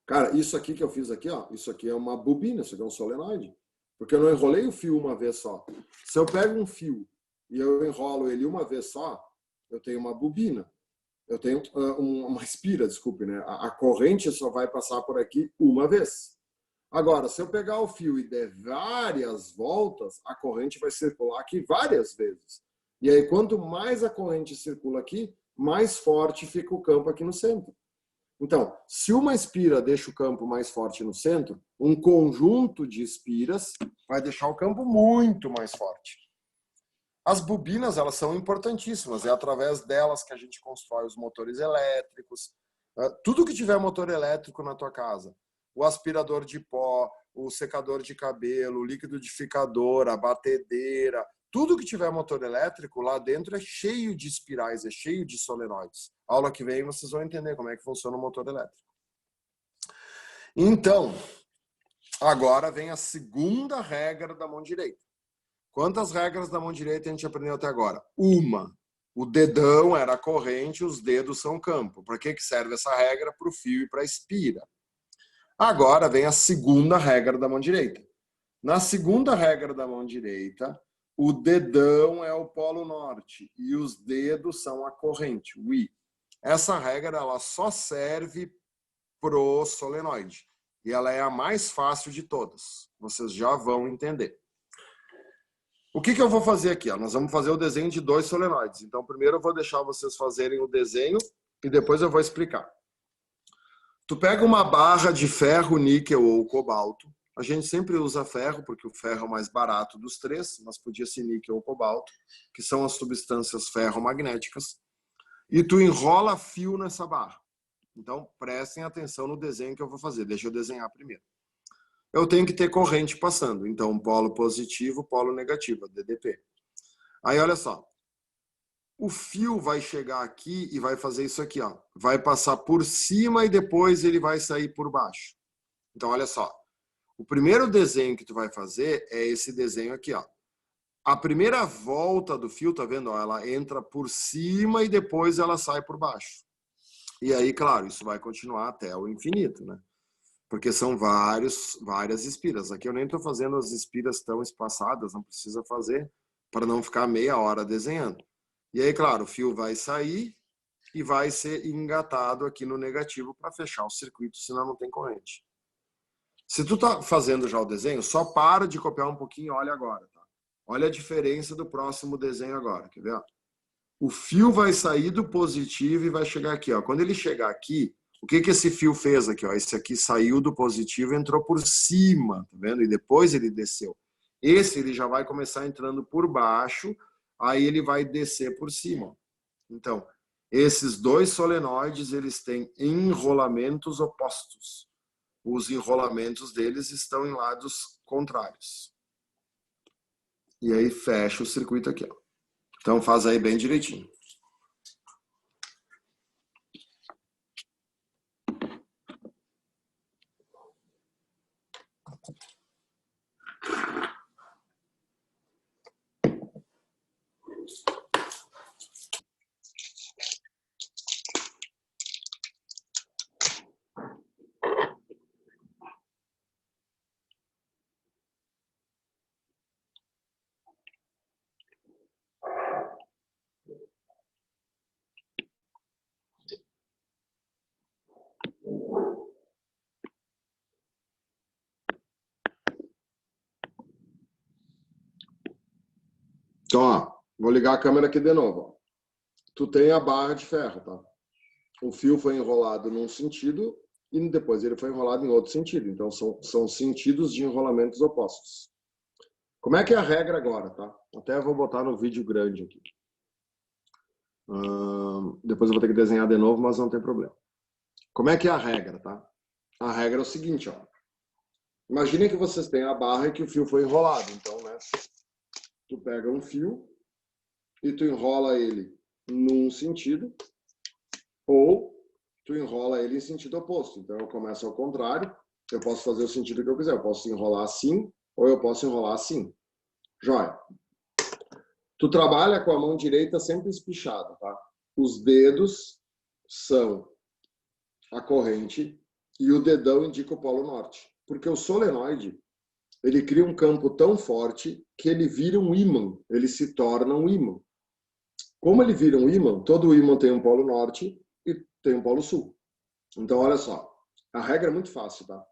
Cara, isso aqui que eu fiz aqui, ó, isso aqui é uma bobina, isso aqui é um solenoide. Porque eu não enrolei o fio uma vez só. Se eu pego um fio e eu enrolo ele uma vez só, eu tenho uma bobina. Eu tenho uma espira, desculpe, né? A corrente só vai passar por aqui uma vez. Agora, se eu pegar o fio e der várias voltas, a corrente vai circular aqui várias vezes. E aí, quanto mais a corrente circula aqui, mais forte fica o campo aqui no centro. Então, se uma espira deixa o campo mais forte no centro, um conjunto de espiras vai deixar o campo muito mais forte. As bobinas, elas são importantíssimas, é através delas que a gente constrói os motores elétricos, tudo que tiver motor elétrico na tua casa, o aspirador de pó, o secador de cabelo, o liquidificador, a batedeira, tudo que tiver motor elétrico lá dentro é cheio de espirais, é cheio de solenoides. Aula que vem vocês vão entender como é que funciona o motor elétrico. Então, agora vem a segunda regra da mão direita. Quantas regras da mão direita a gente aprendeu até agora? Uma. O dedão era a corrente, os dedos são campo. Para que serve essa regra? Para o fio e para a espira. Agora vem a segunda regra da mão direita. Na segunda regra da mão direita, o dedão é o polo norte e os dedos são a corrente, o I. Essa regra ela só serve pro solenoide e ela é a mais fácil de todas. Vocês já vão entender. O que eu vou fazer aqui? Nós vamos fazer o desenho de 2 solenoides. Então, primeiro eu vou deixar vocês fazerem o desenho e depois eu vou explicar. Tu pega uma barra de ferro, níquel ou cobalto. A gente sempre usa ferro, porque o ferro é o mais barato dos três, mas podia ser níquel ou cobalto, que são as substâncias ferromagnéticas. E tu enrola fio nessa barra. Então, prestem atenção no desenho que eu vou fazer. Deixa eu desenhar primeiro. Eu tenho que ter corrente passando. Então, polo positivo, polo negativo, DDP. Aí, olha só. O fio vai chegar aqui e vai fazer isso aqui, ó. Vai passar por cima e depois ele vai sair por baixo. Então, olha só. O primeiro desenho que tu vai fazer é esse desenho aqui, ó. A primeira volta do fio, tá vendo? Ó, ela entra por cima e depois ela sai por baixo. E aí, claro, isso vai continuar até o infinito, né? Porque são várias espiras. Aqui eu nem estou fazendo as espiras tão espaçadas, não precisa fazer para não ficar meia hora desenhando. E aí, claro, o fio vai sair e vai ser engatado aqui no negativo para fechar o circuito, senão não tem corrente. Se tu tá fazendo já o desenho, só para de copiar um pouquinho e olha agora, tá? Olha a diferença do próximo desenho agora, quer ver? O fio vai sair do positivo e vai chegar aqui, ó. Quando ele chegar aqui, o que esse fio fez aqui, ó? Esse aqui saiu do positivo e entrou por cima, tá vendo? E depois ele desceu. Esse ele já vai começar entrando por baixo, aí ele vai descer por cima. Então, esses 2 solenoides, eles têm enrolamentos opostos. Os enrolamentos deles estão em lados contrários. E aí fecha o circuito aqui, ó. Então faz aí bem direitinho. Então, ó, vou ligar a câmera aqui de novo. Ó. Tu tem a barra de ferro, tá? O fio foi enrolado num sentido e depois ele foi enrolado em outro sentido. Então, são sentidos de enrolamentos opostos. Como é que é a regra agora, tá? Até vou botar no vídeo grande aqui. Depois eu vou ter que desenhar de novo, mas não tem problema. Como é que é a regra, tá? A regra é o seguinte, ó. Imaginem que vocês têm a barra e que o fio foi enrolado. Então, né? Tu pega um fio e tu enrola ele num sentido ou tu enrola ele em sentido oposto. Então, eu começo ao contrário. Eu posso fazer o sentido que eu quiser. Eu posso enrolar assim ou eu posso enrolar assim. Joia. Tu trabalha com a mão direita sempre espichada, tá? Os dedos são a corrente e o dedão indica o polo norte. Porque o solenoide, ele cria um campo tão forte que ele vira um ímã, ele se torna um ímã. Como ele vira um ímã, todo ímã tem um polo norte e tem um polo sul. Então, olha só, a regra é muito fácil, tá?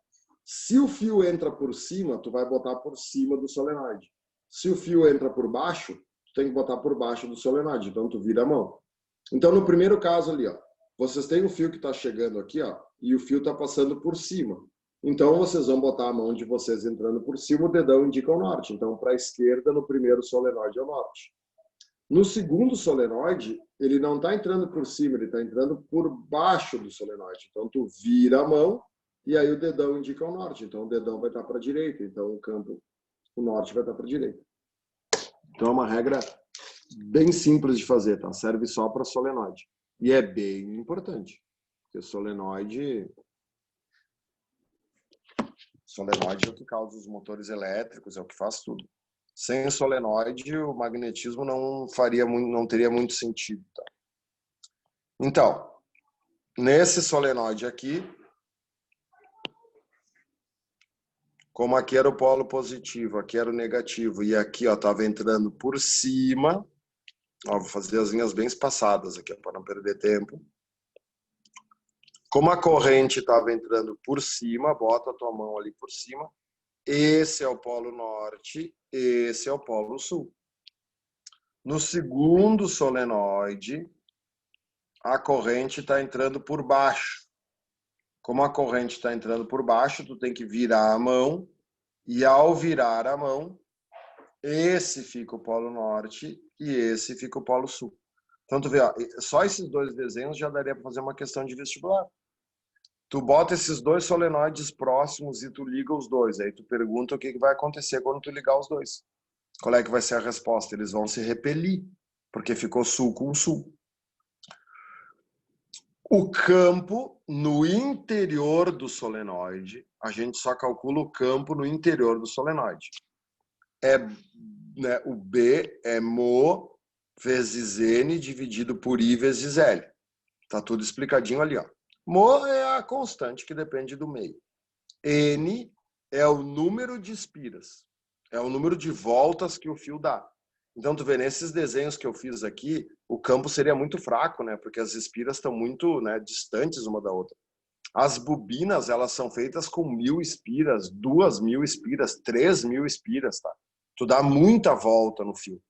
Se o fio entra por cima, tu vai botar por cima do solenoide. Se o fio entra por baixo, tu tem que botar por baixo do solenoide, então tu vira a mão. Então, no primeiro caso ali, ó, vocês têm um fio que está chegando aqui, ó, e o fio está passando por cima. Então, vocês vão botar a mão de vocês entrando por cima, o dedão indica o norte. Então, para a esquerda, no primeiro solenoide é o norte. No segundo solenoide, ele não está entrando por cima, ele está entrando por baixo do solenoide. Então, tu vira a mão e aí o dedão indica o norte. Então, o dedão vai estar para a direita. Então, o norte vai estar para a direita. Então, é uma regra bem simples de fazer, tá? Serve só para solenoide. E é bem importante, porque solenoide é o que causa os motores elétricos, é o que faz tudo. Sem solenoide, o magnetismo não teria muito sentido, tá? Então, nesse solenoide aqui, como aqui era o polo positivo, aqui era o negativo, e aqui estava entrando por cima, ó, vou fazer as linhas bem espaçadas aqui, para não perder tempo. Como a corrente estava entrando por cima, bota a tua mão ali por cima, esse é o polo norte, esse é o polo sul. No segundo solenoide, a corrente está entrando por baixo. Como a corrente está entrando por baixo, tu tem que virar a mão, e ao virar a mão, esse fica o polo norte e esse fica o polo sul. Então, tu vê, ó, só esses dois desenhos já daria para fazer uma questão de vestibular. Tu bota esses dois solenoides próximos e tu liga os dois. Aí tu pergunta o que vai acontecer quando tu ligar os dois. Qual é que vai ser a resposta? Eles vão se repelir, porque ficou sul com sul. O campo no interior do solenoide, a gente só calcula o campo no interior do solenoide. Né, o B é μ vezes N dividido por I vezes L. Tá tudo explicadinho ali, ó. μ é a constante que depende do meio. N é o número de espiras. É o número de voltas que o fio dá. Então, tu vê, nesses desenhos que eu fiz aqui, o campo seria muito fraco, né? Porque as espiras estão muito, né, distantes uma da outra. As bobinas, elas são feitas com 1000 espiras, 2000 espiras, 3000 espiras, tá? Tu dá muita volta no fio.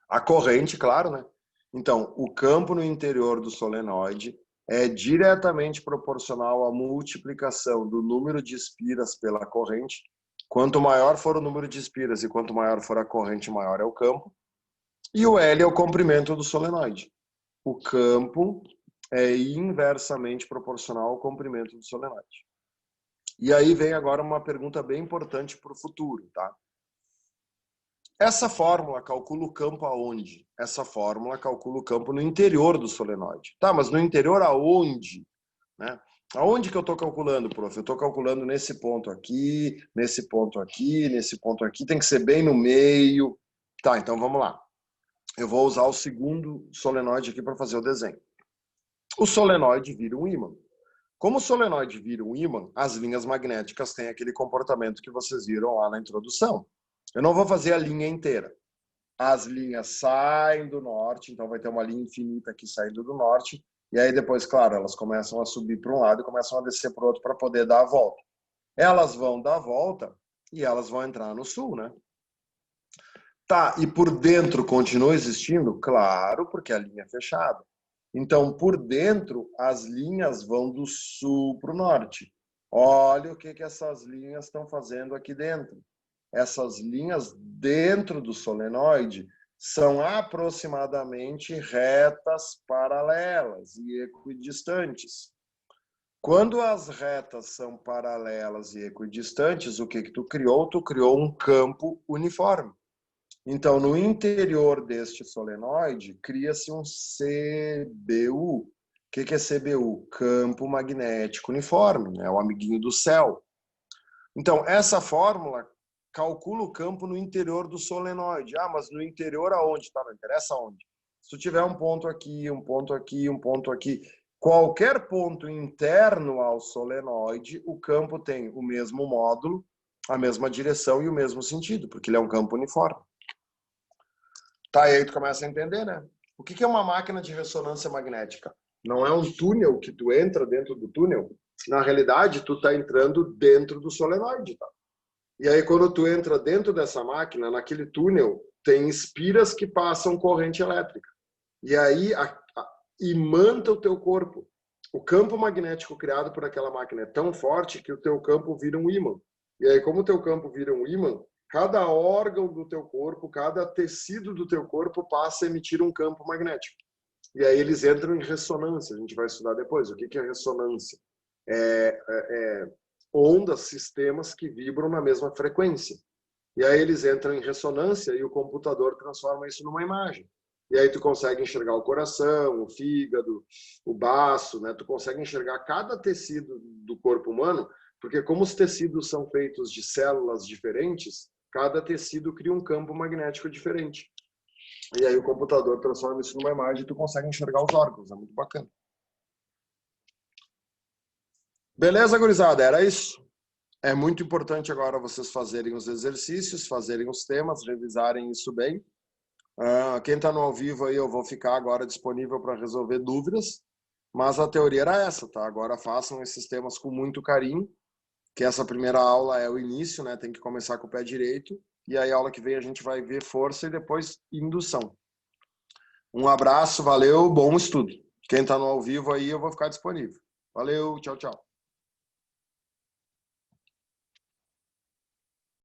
A corrente, claro, né? Então, o campo no interior do solenoide é diretamente proporcional à multiplicação do número de espiras pela corrente. Quanto maior for o número de espiras e quanto maior for a corrente, maior é o campo. E o L é o comprimento do solenoide. O campo é inversamente proporcional ao comprimento do solenoide. E aí vem agora uma pergunta bem importante para o futuro, tá? Essa fórmula calcula o campo aonde? Essa fórmula calcula o campo no interior do solenoide. Tá, mas no interior aonde? Né? Aonde que eu estou calculando, prof? Eu estou calculando nesse ponto aqui, nesse ponto aqui, nesse ponto aqui. Tem que ser bem no meio. Tá, então vamos lá. Eu vou usar o segundo solenoide aqui para fazer o desenho. O solenoide vira um ímã. Como o solenoide vira um ímã, as linhas magnéticas têm aquele comportamento que vocês viram lá na introdução. Eu não vou fazer a linha inteira. As linhas saem do norte, então vai ter uma linha infinita aqui saindo do norte, e aí depois, claro, elas começam a subir para um lado e começam a descer para o outro para poder dar a volta. Elas vão dar a volta e elas vão entrar no sul, né? Tá, e por dentro continua existindo? Claro, porque a linha é fechada. Então, por dentro, as linhas vão do sul para o norte. Olha o que essas linhas estão fazendo aqui dentro. Essas linhas dentro do solenoide são aproximadamente retas paralelas e equidistantes. Quando as retas são paralelas e equidistantes, o que tu criou? Tu criou um campo uniforme. Então, no interior deste solenoide, cria-se um CBU. O que é CBU? Campo magnético uniforme, é o amiguinho do céu. Então, essa fórmula calcula o campo no interior do solenoide. Ah, mas no interior aonde? Tá, não interessa aonde. Se tu tiver um ponto aqui, um ponto aqui, um ponto aqui, qualquer ponto interno ao solenoide, o campo tem o mesmo módulo, a mesma direção e o mesmo sentido, porque ele é um campo uniforme. Tá, e aí tu começa a entender, né? O que é uma máquina de ressonância magnética? Não é um túnel que tu entra dentro do túnel. Na realidade, tu tá entrando dentro do solenoide, tá? E aí, quando tu entra dentro dessa máquina, naquele túnel, tem espiras que passam corrente elétrica. E aí, imanta o teu corpo. O campo magnético criado por aquela máquina é tão forte que o teu campo vira um ímã. E aí, como o teu campo vira um ímã, cada órgão do teu corpo, cada tecido do teu corpo passa a emitir um campo magnético. E aí eles entram em ressonância. A gente vai estudar depois. O que é ressonância? Ondas, sistemas que vibram na mesma frequência. E aí eles entram em ressonância e o computador transforma isso numa imagem. E aí tu consegue enxergar o coração, o fígado, o baço, né? Tu consegue enxergar cada tecido do corpo humano, porque como os tecidos são feitos de células diferentes, cada tecido cria um campo magnético diferente. E aí o computador transforma isso numa imagem e tu consegue enxergar os órgãos. É muito bacana. Beleza, gurizada? Era isso. É muito importante agora vocês fazerem os exercícios, fazerem os temas, revisarem isso bem. Quem está no ao vivo aí, eu vou ficar agora disponível para resolver dúvidas, mas a teoria era essa, tá? Agora façam esses temas com muito carinho, que essa primeira aula é o início, né? Tem que começar com o pé direito, e aí a aula que vem a gente vai ver força e depois indução. Um abraço, valeu, bom estudo. Quem está no ao vivo aí, eu vou ficar disponível. Valeu, tchau, tchau.